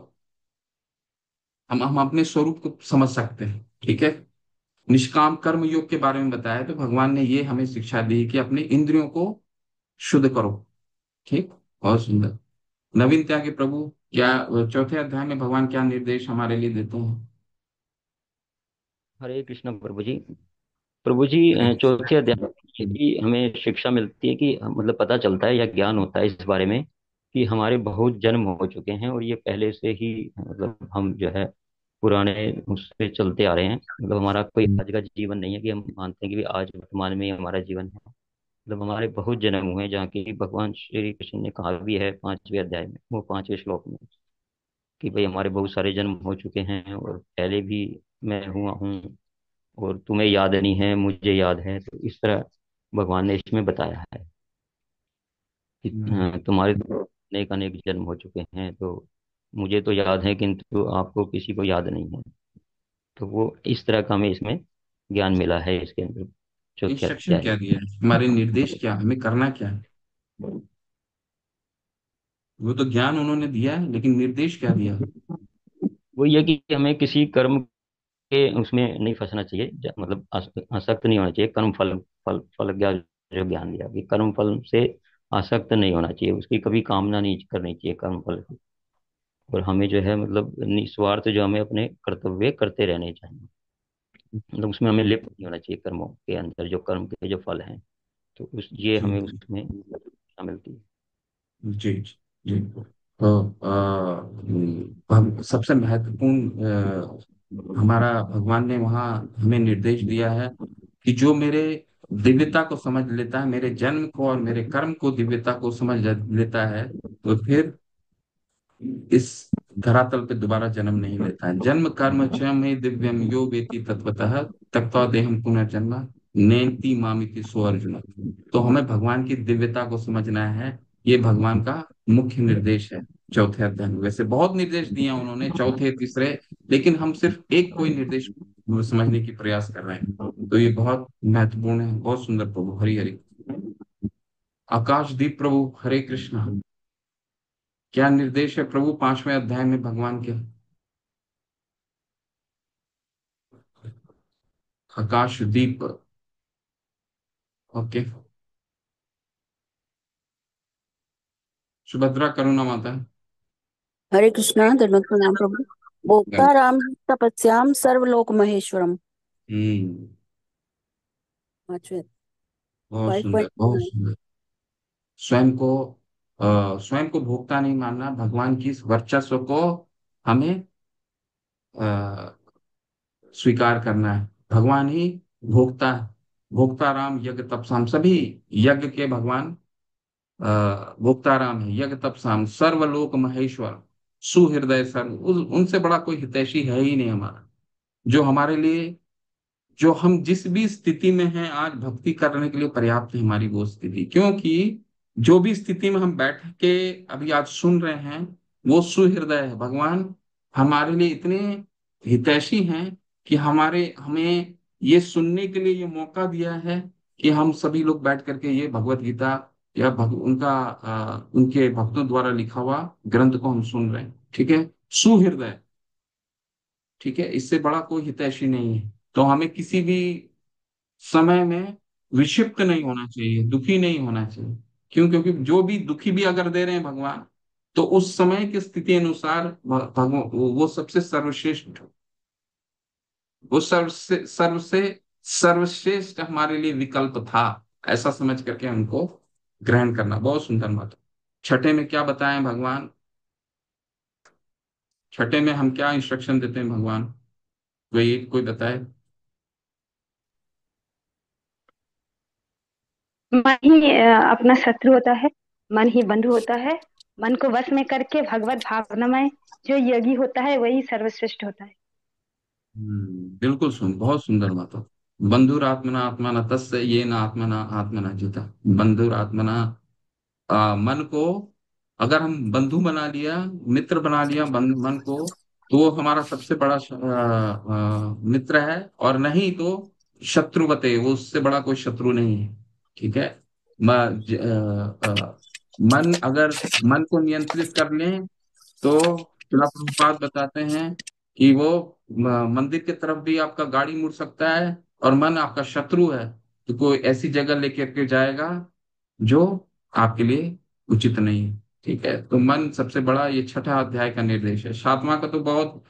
हम अपने स्वरूप को समझ सकते हैं। ठीक है, निष्काम कर्म योग के बारे में बताया, तो भगवान ने ये हमें शिक्षा दी कि अपने इंद्रियों को शुद्ध करो। ठीक, बहुत सुंदर। नवीन त्यागी प्रभु, क्या चौथे अध्याय में भगवान क्या निर्देश हमारे लिए देते हैं? हरे कृष्ण प्रभु जी। प्रभु जी, हरे कृष्ण। चौथे अध्याय में ये भी हमें शिक्षा मिलती है कि मतलब पता चलता है या ज्ञान होता है इस बारे में कि हमारे बहुत जन्म हो चुके हैं, और ये पहले से ही मतलब हम जो है पुराने उससे चलते आ रहे हैं। मतलब हमारा कोई आज का जीवन नहीं है कि हम मानते हैं कि भी आज वर्तमान में ही हमारा जीवन है। मतलब हमारे बहुत जन्म हुए हैं, जहाँ की भगवान श्री कृष्ण ने कहा भी है 5वें अध्याय में, वो 5वें श्लोक में, कि भाई हमारे बहुत सारे जन्म हो चुके हैं और पहले भी मैं हुआ हूँ, और तुम्हें याद नहीं है मुझे याद है। तो इस तरह भगवान ने इसमें बताया है कि हम्म। तुम्हारे तो अनेक अनेक जन्म हो चुके हैं, तो मुझे तो याद है किंतु आपको किसी को याद नहीं है। तो वो इस तरह का हमें इसमें ज्ञान मिला है इसके अंदर, चौथे इंस्ट्रक्शन अध्याय क्या में। दिया है, हमारे निर्देश क्या, हमें करना क्या है? वो तो ज्ञान उन्होंने दिया है, लेकिन निर्देश क्या दिया? वो ये कि हमें किसी कर्म के उसमें नहीं फंसना चाहिए, मतलब आसक्त नहीं होना चाहिए। कर्म फल फल फल ज्ञान, जो ज्ञान दिया कि कर्म फल से आसक्त नहीं होना चाहिए, उसकी कभी कामना नहीं करनी चाहिए कर्म फल की। और हमें जो है मतलब निस्वार्थ जो हमें अपने कर्तव्य करते रहने चाहिए, मतलब उसमें हमें लिप्त नहीं होना चाहिए कर्मों के अंदर, जो कर्म के जो फल हैं। तो उस ये जी हमें उसमें शिक्षा मिलती है। जी जी जी। तो सबसे महत्वपूर्ण हमारा भगवान ने वहाँ हमें निर्देश दिया है कि जो मेरे दिव्यता को समझ लेता है, मेरे जन्म को और मेरे कर्म को दिव्यता को समझ लेता है, तो फिर इस धरातल पे दोबारा जन्म नहीं लेता है। जन्म कर्म च मे दिव्यम यो वेति तत्वतः त्यक्त्वा देहम पुनर्जन्म नेति मामिति सो अर्जुन। तो हमें भगवान की दिव्यता को समझना है, ये भगवान का मुख्य निर्देश है चौथे अध्याय में। वैसे बहुत निर्देश दिए हैं उन्होंने, चौथे तीसरे, लेकिन हम सिर्फ एक कोई निर्देश समझने की प्रयास कर रहे हैं। तो ये बहुत महत्वपूर्ण है। बहुत सुंदर प्रभु, हरि हरि। आकाशदीप प्रभु, हरे कृष्णा। क्या निर्देश है प्रभु पांचवें अध्याय में भगवान के? आकाशदीप। ओके। सुभद्रा करुणा माता। हरे कृष्णा, दंडवत प्रणाम प्रभु। भोक्ता राम तपस्याम सर्वलोक महेश्वरम। हम्म। पांचवे बहुत फाइव सुंदर, पॉइंट बहुत सुंदर। स्वयं को स्वयं को भोक्ता नहीं मानना, भगवान की इस वर्चस्व को हमें अ, स्वीकार करना है। भगवान ही भोक्ता है। भोक्ता राम यज्ञ तपसाम, सभी यज्ञ के भगवान भोक्ता राम है। यज्ञ तपसाम सर्वलोक महेश्वर सुहृदय सर्व, उनसे बड़ा कोई हितैषी है ही नहीं हमारा, जो हमारे लिए, जो हम जिस भी स्थिति में हैं आज भक्ति करने के लिए पर्याप्त है हमारी वो स्थिति। क्योंकि जो भी स्थिति में हम बैठ के अभी आज सुन रहे हैं, वो सुहृदय है। भगवान हमारे लिए इतने हितैषी हैं कि हमें ये सुनने के लिए ये मौका दिया है कि हम सभी लोग बैठ करके ये भगवत गीता या उनके भक्तों द्वारा लिखा हुआ ग्रंथ को हम सुन रहे हैं। ठीक है, सुहृदय। ठीक है, इससे बड़ा कोई हितैषी नहीं है। तो हमें किसी भी समय में विक्षिप्त नहीं होना चाहिए, दुखी नहीं होना चाहिए। क्यों? क्योंकि जो भी दुखी भी अगर दे रहे हैं भगवान, तो उस समय की स्थिति अनुसार भगवान वो सबसे सर्वश्रेष्ठ, वो सर्वश्रेष्ठ हमारे लिए विकल्प था, ऐसा समझ करके हमको ग्रहण करना। बहुत सुंदर मत। छठे में क्या बताएं भगवान? छठे में हम क्या इंस्ट्रक्शन देते हैं भगवान? कोई बताए। मन ही अपना शत्रु होता है, मन ही बंधु होता है। मन को वश में करके भगवत भावना में जो योगी होता है वही सर्वश्रेष्ठ होता है। बिल्कुल बहुत सुंदर बात है। बंधुरात्मना आत्मना तस्य ये न आत्मना आत्मना जीता। बंधुरात्मना, मन को अगर हम बंधु बना लिया, मित्र बना लिया मन को, तो वो हमारा सबसे बड़ा मित्र है। और नहीं तो शत्रुवते, वो उससे बड़ा कोई शत्रु नहीं है। ठीक है। मन अगर मन को नियंत्रित कर लें, तो शिला प्रभुपाद बताते हैं कि वो मंदिर की तरफ भी आपका गाड़ी मुड़ सकता है, और मन आपका शत्रु है तो कोई ऐसी जगह लेकर के जाएगा जो आपके लिए उचित नहीं है। ठीक है, तो मन सबसे बड़ा, ये छठा अध्याय का निर्देश है। सातवां का तो बहुत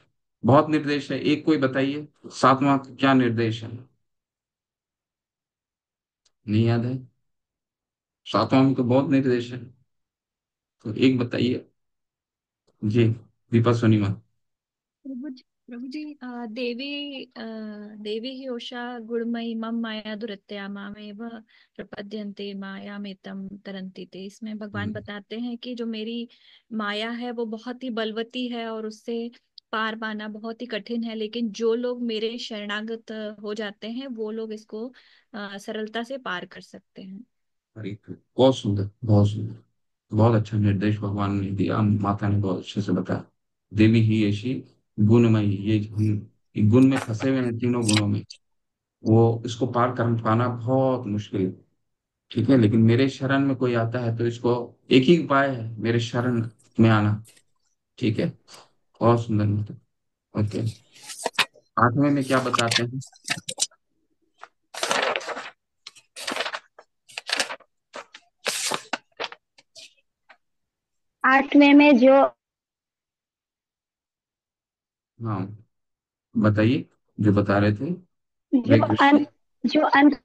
बहुत निर्देश है। एक कोई बताइए सातवां का क्या निर्देश है? नहीं याद है? सातवां में तो बहुत निर्देश है, तो एक बताइए जी। दीपा सोनीमा। देवी ही उषा गुणमयी मम माया दुरत्या मामेव प्रपद्यन्ते मायामेतं तरन्ति ते। इसमें भगवान हम्म, बताते हैं कि जो मेरी माया है वो बहुत ही बलवती है और उससे पार पाना बहुत ही कठिन है, लेकिन जो लोग मेरे शरणागत हो जाते हैं वो लोग इसको सरलता से पार कर सकते हैं। बहुत सुंदर, बहुत सुंदर। बहुत अच्छा निर्देश भगवान ने दिया, माता ने बहुत अच्छे से बताया। देवी ही ऐसी गुणमयी, ये हम ये गुण में फंसे हुए हैं, तीनों गुणों में, वो इसको पार कर पाना बहुत मुश्किल है। ठीक है, लेकिन मेरे शरण में कोई आता है तो इसको एक ही उपाय है, मेरे शरण में आना। ठीक है, बहुत सुंदर मतलब। ओके। 8वें में क्या बताते हैं? 8वें में जो हाँ, बताइए जो बता रहे थे। जो हरे कृष्ण। अंत जो अंत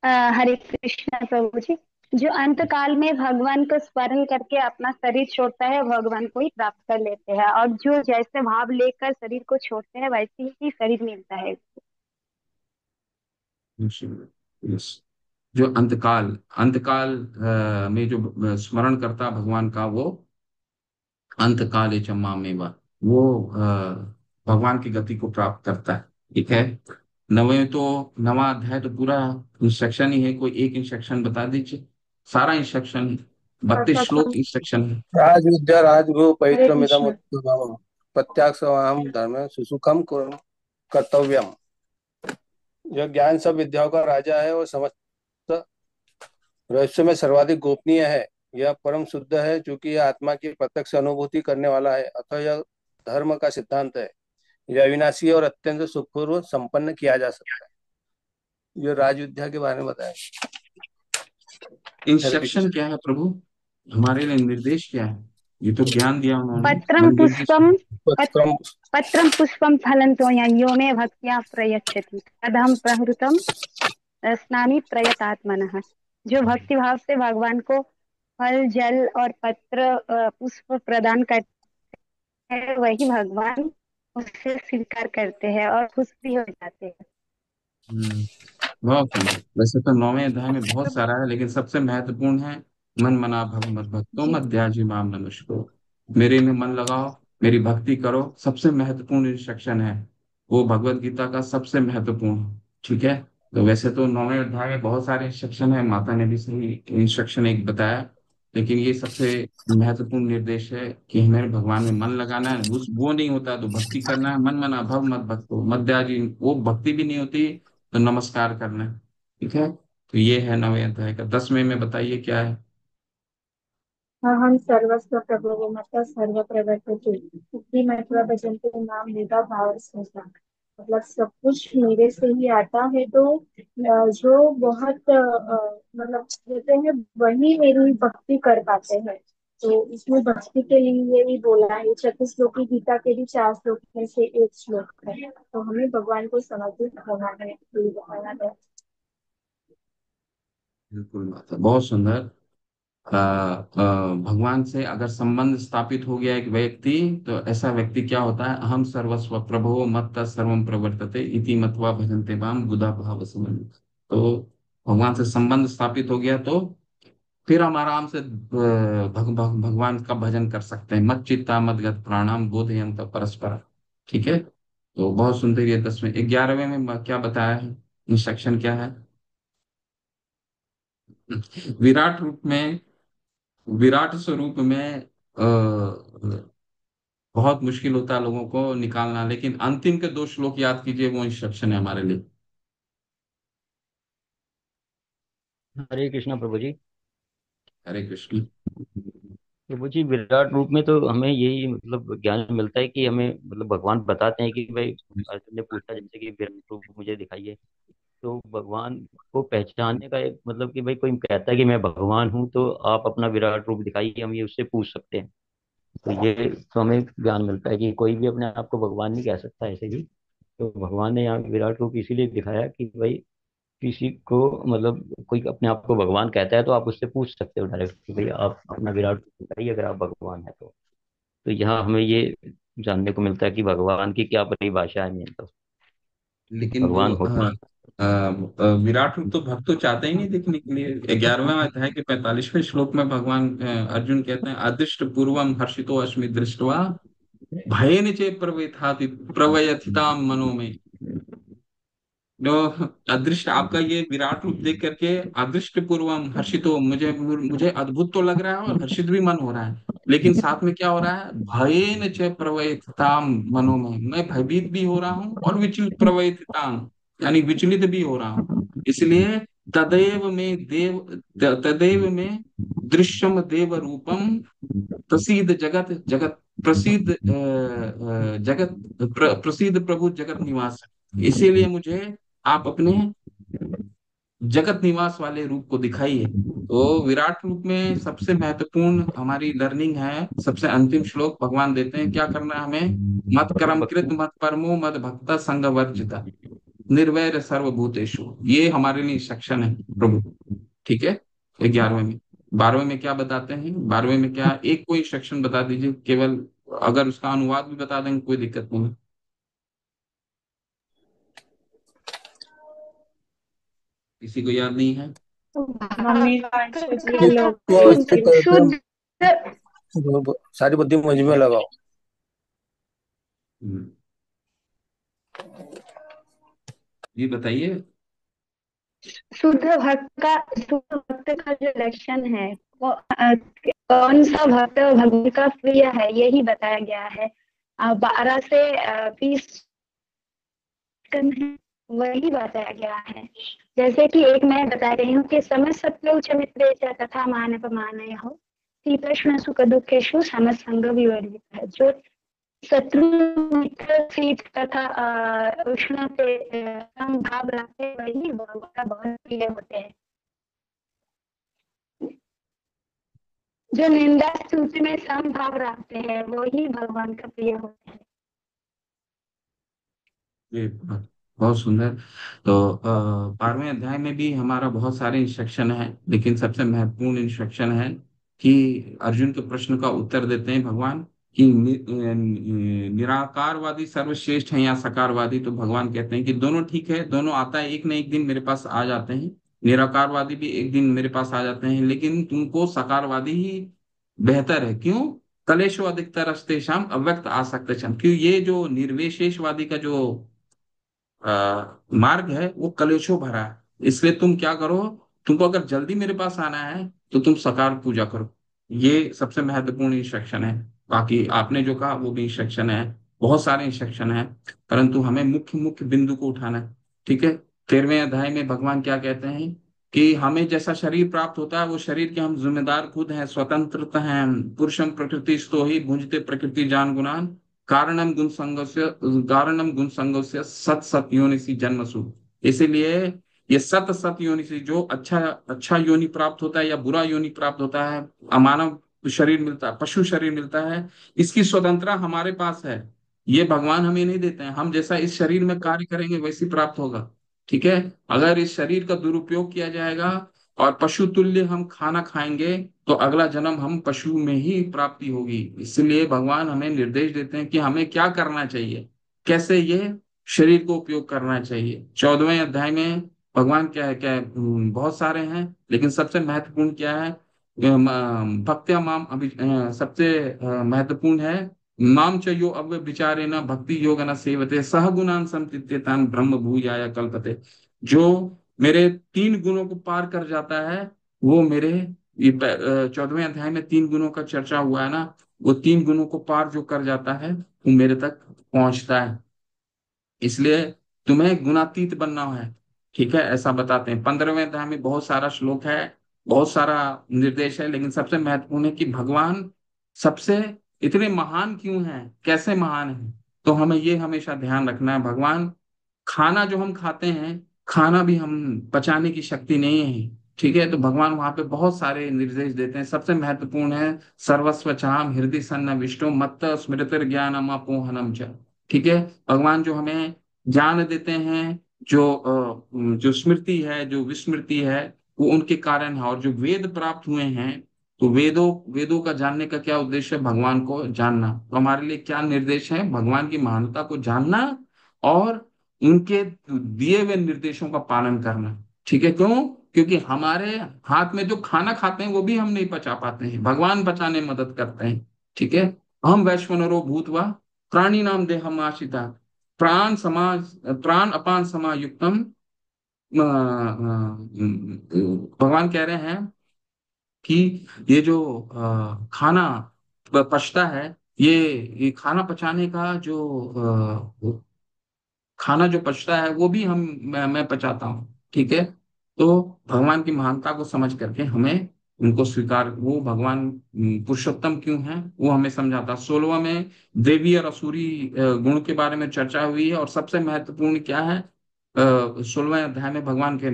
हरे कृष्ण प्रभु जी। जो अंत काल में भगवान को स्मरण करके अपना शरीर छोड़ता है भगवान को ही प्राप्त कर लेते हैं, और जो जैसे भाव लेकर शरीर को छोड़ते हैं वैसे ही शरीर मिलता है। यस। जो अंतकाल अंतकाल में जो स्मरण करता भगवान का, वो अंत काले चम्मा मेवा, वो भगवान की गति को प्राप्त करता है। ठीक है। नवे तो नवा अध्याय तो पूरा इंस्ट्रक्शन ही है, कोई एक इंस्ट्रक्शन बता दीजिए। सारा इंस्ट्रक्शन, 32 श्लोक सर्वप्रथम इंस्ट्रक्शन है। राजविद्या राजगुरु हरे पवित्रमिदम् कृष्ण। उत्तमम् प्रत्याक्षायाम धर्म सुसुखम कर्तव्यम। यह ज्ञान सब विद्याओं का राजा है और समस्त रहस्य में सर्वाधिक गोपनीय है। यह परम शुद्ध है, क्योंकि यह आत्मा की प्रत्यक्ष अनुभूति करने वाला है, अतः यह धर्म का सिद्धांत है। यह अविनाशी और अत्यंत सुखपूर्वक संपन्न किया जा सकता है। यह राजविद्या के बारे में बताया। हरे इंस्ट्रक्शन कृष्ण। क्या है प्रभु, हमारे लिए निर्देश क्या है? ये तो ज्ञान दिया उन्होंने, पत्रम मन निर्देश पुष्पम पत, पत्रम पत्रम पुष्पम फलं तोयं यो मे भक्त्या प्रयच्छति तदहं प्रहृतम स्नामि प्रयतात्मनः। जो भक्ति भाव से भगवान को फल जल और पत्र पुष्प प्रदान करते हैं वही भगवान उसे स्वीकार करते हैं और खुश भी हो जाते हैं। हम्म, बहुत सुंदर। वैसे तो 9वें अध्याय में बहुत सारा है, लेकिन सबसे महत्वपूर्ण है मन मना भव मत भक्तो जी। मत त्याजी माम नमस्को। मेरे में मन लगाओ, मेरी भक्ति करो, सबसे महत्वपूर्ण इंस्ट्रक्शन है। वो भगवत गीता का सबसे महत्वपूर्ण। ठीक है। तो वैसे तो 9वें अध्याय में बहुत सारे इंस्ट्रक्शन है, माता ने भी सही इंस्ट्रक्शन एक बताया, लेकिन ये सबसे महत्वपूर्ण निर्देश है कि हमें भगवान में मन लगाना है। वो नहीं होता तो भक्ति करना है। मन मना भव मत भक्तो मत त्याजी, वो भक्ति भी नहीं होती तो नमस्कार करना है। ठीक है। तो ये है 9वें अध्याय का। 10वें में बताइए क्या है? हाँ, हम सर्वस्व प्रभु मत सर्व प्रवर्तते इति मत्वा भजन्ते नाम मेरा भाव स्मृता। मतलब सब कुछ मेरे से ही आता है, तो जो बहुत मतलब कहते हैं वही मेरी भक्ति कर पाते हैं। तो इसमें भक्ति के लिए ही बोला है। 36 श्लोकी गीता के भी 4 श्लोक में से एक श्लोक है, तो हमें भगवान को समर्पित होना है, ये बताया है। बिल्कुल बात है, बहुत सुंदर। भगवान से अगर संबंध स्थापित हो गया एक व्यक्ति, तो ऐसा व्यक्ति क्या होता है? अहम सर्वस्व प्रभो मत्त सर्वम प्रवर्तते इति मत्वा भजन्ते माम बुधा भाव समन्वित। तो भगवान से संबंध स्थापित हो गया तो फिर हम आराम से भगवान का भजन कर सकते हैं। मत चित्ता मत गत प्राणाम बोधयंत परस्पर। ठीक है। तो बहुत सुंदर। ये 10वें 11वें में क्या बताया है? इंस्ट्रक्शन क्या है? विराट रूप में, विराट स्वरूप में बहुत मुश्किल होता है लोगों को निकालना, लेकिन अंतिम के 2 श्लोक याद कीजिए, वो इंस्ट्रक्शन है हमारे लिए। हरे कृष्णा प्रभु जी। हरे कृष्ण। प्रभु जी, विराट रूप में तो हमें यही मतलब ज्ञान मिलता है कि हमें मतलब भगवान बताते हैं कि भाई, अर्जुन ने पूछा जैसे कि विराट रूप मुझे दिखाइए, तो भगवान को पहचानने का एक मतलब कि भाई कोई कहता है कि मैं भगवान हूँ तो आप अपना विराट रूप दिखाइए, हम ये उससे पूछ सकते हैं। तो ये तो हमें ज्ञान मिलता है कि कोई भी अपने आप को भगवान नहीं कह सकता ऐसे ही। तो भगवान ने यहाँ विराट रूप इसीलिए दिखाया कि भाई किसी को मतलब कोई अपने आप को भगवान कहता है तो आप उससे पूछ सकते हो डायरेक्ट कि भाई आप अपना विराट रूप बताइए अगर आप भगवान है तो यहाँ हमें ये जानने को मिलता है कि भगवान की क्या परिभाषा है मेन तो। लेकिन वो भगवान होते विराट रूप तो भक्त तो चाहते ही नहीं देखने के लिए। 11वें अध्याय के 45वें श्लोक में भगवान अर्जुन कहते हैं, अदृष्ट पूर्वम हर्षितो अस्मि दृष्ट्वा भयेन चे प्रवयथिताम मनो में। जो अदृष्ट आपका ये विराट रूप देख करके अदृष्ट पूर्वम हर्षित हो, मुझे मुझे अद्भुत तो लग रहा है और हर्षित भी मन हो रहा है, लेकिन साथ में क्या हो रहा है? भयेन च प्रवयताम मनो में, मैं भयभीत भी हो रहा हूँ और विचलित प्रवयताम यानी विचलित भी हो रहा हूँ। इसलिए तदेव में देव तदेव में दृश्यम देव रूपम तसीद जगत जगत प्रसिद्ध प्रभु जगत निवास, इसीलिए मुझे आप अपने जगत निवास वाले रूप को दिखाइए। तो विराट रूप में सबसे महत्वपूर्ण हमारी लर्निंग है, सबसे अंतिम श्लोक भगवान देते हैं क्या करना है हमें। मत कर्म कृत मत परमो मत भक्ता संग वर्जिता निर्वैर सर्वभूतेषु, ये हमारे लिए इंस्ट्रक्शन है प्रभु। ठीक है, 11वें में। 12वें में क्या बताते हैं, 12वें में क्या, एक कोई इंस्ट्रक्शन बता दीजिए केवल, अगर उसका अनुवाद भी बता देंगे कोई दिक्कत नहीं है। किसी को याद नहीं है? मम्मी वंश जी कि लोग वो इसके शुद्ध शुद्ध सारी बुद्धि मुझ में लगाओ। हम्म, ये बताइए। शुद्ध भक्त का जो लक्षण है वो कौन सा भक्त भगवान का प्रिय है यही बताया गया है। 12 से 20 स्कंद है, वही बताया गया है। जैसे कि एक मैं बता रही हूँ कि समय सत्य उच्च मित्रे च तथा मानपमानय हो शीतोष्ण सुख दुखेषु समसंग विवर्जित है। जो शत्रु मित्र शीत तथा उष्ण से समभाव रखते वही भगवान का बहुत प्रिय होते हैं। जो निंदा स्तुति में समभाव रखते हैं वही भगवान का प्रिय होते हैं। ये बहुत सुंदर। तो 12वें अध्याय में भी हमारा बहुत सारे इंस्ट्रक्शन है, लेकिन सबसे महत्वपूर्ण इंस्ट्रक्शन है कि अर्जुन के प्रश्न का उत्तर देते हैं भगवान कि निराकारवादी सर्वश्रेष्ठ है या सकारवादी। तो भगवान कहते हैं कि दोनों ठीक है, दोनों आता है, एक न एक दिन मेरे पास आ जाते हैं। निराकारवादी भी एक दिन मेरे पास आ जाते हैं, लेकिन तुमको सकारवादी ही बेहतर है। क्यों? कलेशो अधिकतर अस्तेषाम अव्यक्त आसक्त, क्यों ये जो निर्विशेषवादी का जो मार्ग है वो कलेशों भरा है। इसलिए तुम क्या करो, तुमको अगर जल्दी मेरे पास आना है तो तुम सकार पूजा करो। ये सबसे महत्वपूर्ण इंस्ट्रक्शन है। बाकी आपने जो कहा वो भी इंस्ट्रक्शन है, बहुत सारे इंस्ट्रक्शन है, परंतु हमें मुख्य मुख्य बिंदु को उठाना है। ठीक है। 13वें अध्याय में भगवान क्या कहते हैं कि हमें जैसा शरीर प्राप्त होता है वो शरीर के हम जिम्मेदार खुद हैं, स्वतंत्रता हैं। पुरुषम प्रकृति स्तो ही भुंजते प्रकृति जान गुणान कारणम गुण संगस्य सत सत योनिसी जन्मसु। इसीलिए ये सत सत योनिसी जो अच्छा अच्छा योनि प्राप्त होता है या बुरा योनि प्राप्त होता है, अमानव शरीर मिलता है, पशु शरीर मिलता है, इसकी स्वतंत्रता हमारे पास है। ये भगवान हमें नहीं देते हैं, हम जैसा इस शरीर में कार्य करेंगे वैसी प्राप्त होगा। ठीक है। अगर इस शरीर का दुरुपयोग किया जाएगा और पशु तुल्य हम खाना खाएंगे तो अगला जन्म हम पशु में ही प्राप्ति होगी। इसलिए भगवान हमें निर्देश देते हैं कि हमें क्या करना चाहिए, कैसे ये शरीर को उपयोग करना चाहिए। 14वें अध्याय में भगवान क्या है, बहुत सारे हैं, लेकिन सबसे महत्वपूर्ण क्या है, भक्त्या माम सबसे महत्वपूर्ण है माम च यो अव्य विचारे न भक्ति योग न सेवते सह गुणान संतीत्यतान ब्रह्म भूयाय कल्पते। जो मेरे 3 गुणों को पार कर जाता है वो मेरे, ये 14वें अध्याय में 3 गुणों का चर्चा हुआ है ना, वो 3 गुणों को पार जो कर जाता है वो मेरे तक पहुंचता है। इसलिए तुम्हें गुणातीत बनना है। ठीक है, ऐसा बताते हैं। 15वें अध्याय में बहुत सारा श्लोक है, बहुत सारा निर्देश है, लेकिन सबसे महत्वपूर्ण है कि भगवान सबसे इतने महान क्यों हैं, कैसे महान हैं। तो हमें ये हमेशा ध्यान रखना है, भगवान खाना जो हम खाते हैं, खाना भी हम पचाने की शक्ति नहीं है। ठीक है, तो भगवान वहां पे बहुत सारे निर्देश देते हैं। सबसे महत्वपूर्ण है सर्वस्वचाम हृदय सन्न विष्णु मत्त स्मृतिर ज्ञानम अपोहनम च। ठीक है। भगवान जो हमें ज्ञान देते हैं, जो स्मृति है, जो विस्मृति है, वो उनके कारण है। और जो वेद प्राप्त हुए हैं, तो वेदों वेदों का जानने का क्या उद्देश्य है, भगवान को जानना। तो हमारे लिए क्या निर्देश है, भगवान की महानता को जानना और उनके दिए हुए निर्देशों का पालन करना। ठीक है। क्यों? क्योंकि हमारे हाथ में जो खाना खाते हैं वो भी हम नहीं पचा पाते हैं, भगवान पचाने में मदद करते हैं। ठीक है। हम वैश्वनरो भूतवा प्राणी नाम देहम आश्रिता प्राण अपान समायुक्तम। भगवान कह रहे हैं कि ये जो खाना पचता है, ये ये खाना पचाने का जो खाना जो पचता है वो भी मैं पचाता हूँ। ठीक है। तो भगवान की महानता को समझ करके हमें उनको स्वीकार, वो भगवान पुरुषोत्तम क्यों है वो हमें समझाता। 16वां में देवी और असुरी गुण के बारे में चर्चा हुई है, और सबसे महत्वपूर्ण क्या है, 16वें अध्याय में भगवान के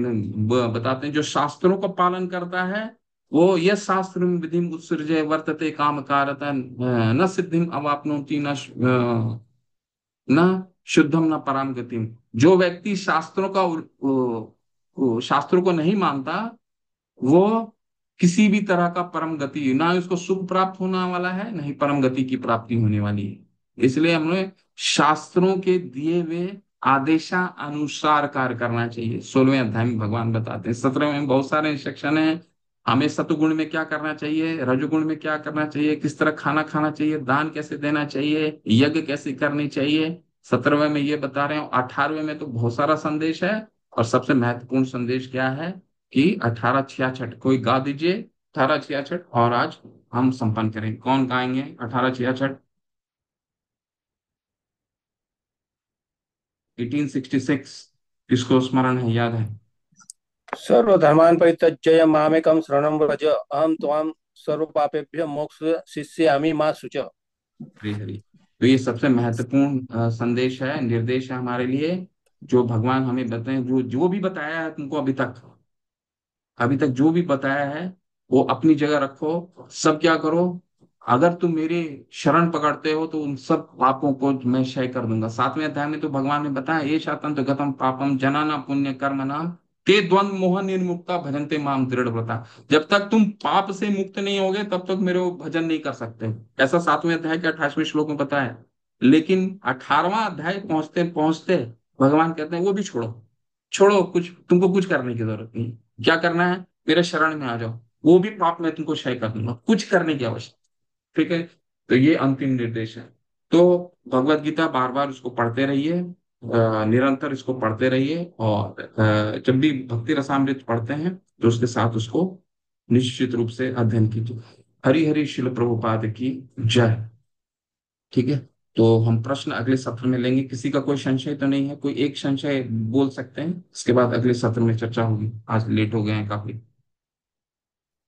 बताते हैं जो शास्त्रों का पालन करता है वो, यह शास्त्र विधि उत्सृजे वर्तते काम कारता न सिद्धिम अवाप्नोति न शुद्धम न पराम गतिम। जो व्यक्ति शास्त्रों का शास्त्रों को नहीं मानता, वो किसी भी तरह का परम गति, ना उसको सुख प्राप्त होने वाला है, नहीं परम गति की प्राप्ति होने वाली है। इसलिए हमें शास्त्रों के दिए हुए आदेशा अनुसार कार्य करना चाहिए। 16वें अध्याय में भगवान बताते हैं। 17वें में बहुत सारे इंस्ट्रक्शन है, हमें सतुगुण में क्या करना चाहिए, रजोगुण में क्या करना चाहिए, किस तरह खाना खाना चाहिए, दान कैसे देना चाहिए, यज्ञ कैसे करनी चाहिए। 17वें में ये बता रहे हैं। 18वें में तो बहुत सारा संदेश है, और सबसे महत्वपूर्ण संदेश क्या है कि 1866 कोई गा दीजिए, 1866, और आज हम संपन्न करें। कौन गाएंगे 1866? 1866 किसको स्मरण है, याद है? सर्वधर्मान् परित्यज्य मामेकं शरणं व्रज अहं त्वां सर्वपापेभ्यो मोक्षयिष्यामि मा शुच। हरी हरी। तो ये सबसे महत्वपूर्ण संदेश है, निर्देश है हमारे लिए, जो भगवान हमें बताए, जो जो भी बताया है तुमको अभी तक जो भी बताया है वो अपनी जगह रखो। सब क्या करो, अगर तुम मेरे शरण पकड़ते हो तो उन सब पापों को मैं क्षय कर दूंगा। 7वें अध्याय में तो भगवान ने बताया, ये शातन तो गतम पापम जनाना पुण्य कर्म नाम ते द्वंद मोह निर्मुक्ता भजनते माम दृढ़ व्रता। जब तक तुम पाप से मुक्त नहीं होगे तब तक मेरे को भजन नहीं कर सकते, ऐसा 7वें अध्याय के 28वें श्लोक में बताया। लेकिन 18वां अध्याय पहुंचते पहुंचते भगवान कहते हैं वो भी छोड़ो, छोड़ो, कुछ तुमको कुछ करने की जरूरत नहीं। क्या करना है, मेरे शरण में आ जाओ, वो भी पाप में तुमको क्षय कर दूंगा, कुछ करने की आवश्यकता। ठीक है, तो ये अंतिम निर्देश है। तो भगवत गीता बार बार उसको पढ़ते रहिए, निरंतर इसको पढ़ते रहिए, और जब भी भक्ति रसामृत पढ़ते हैं तो उसके साथ उसको निश्चित रूप से अध्ययन कीजिए। हरि हरि शिल प्रभुपाद की जय। ठीक है, तो हम प्रश्न अगले सत्र में लेंगे। किसी का कोई संशय तो नहीं है? कोई एक संशय बोल सकते हैं, इसके बाद अगले सत्र में चर्चा होगी। आज लेट हो गए हैं काफी।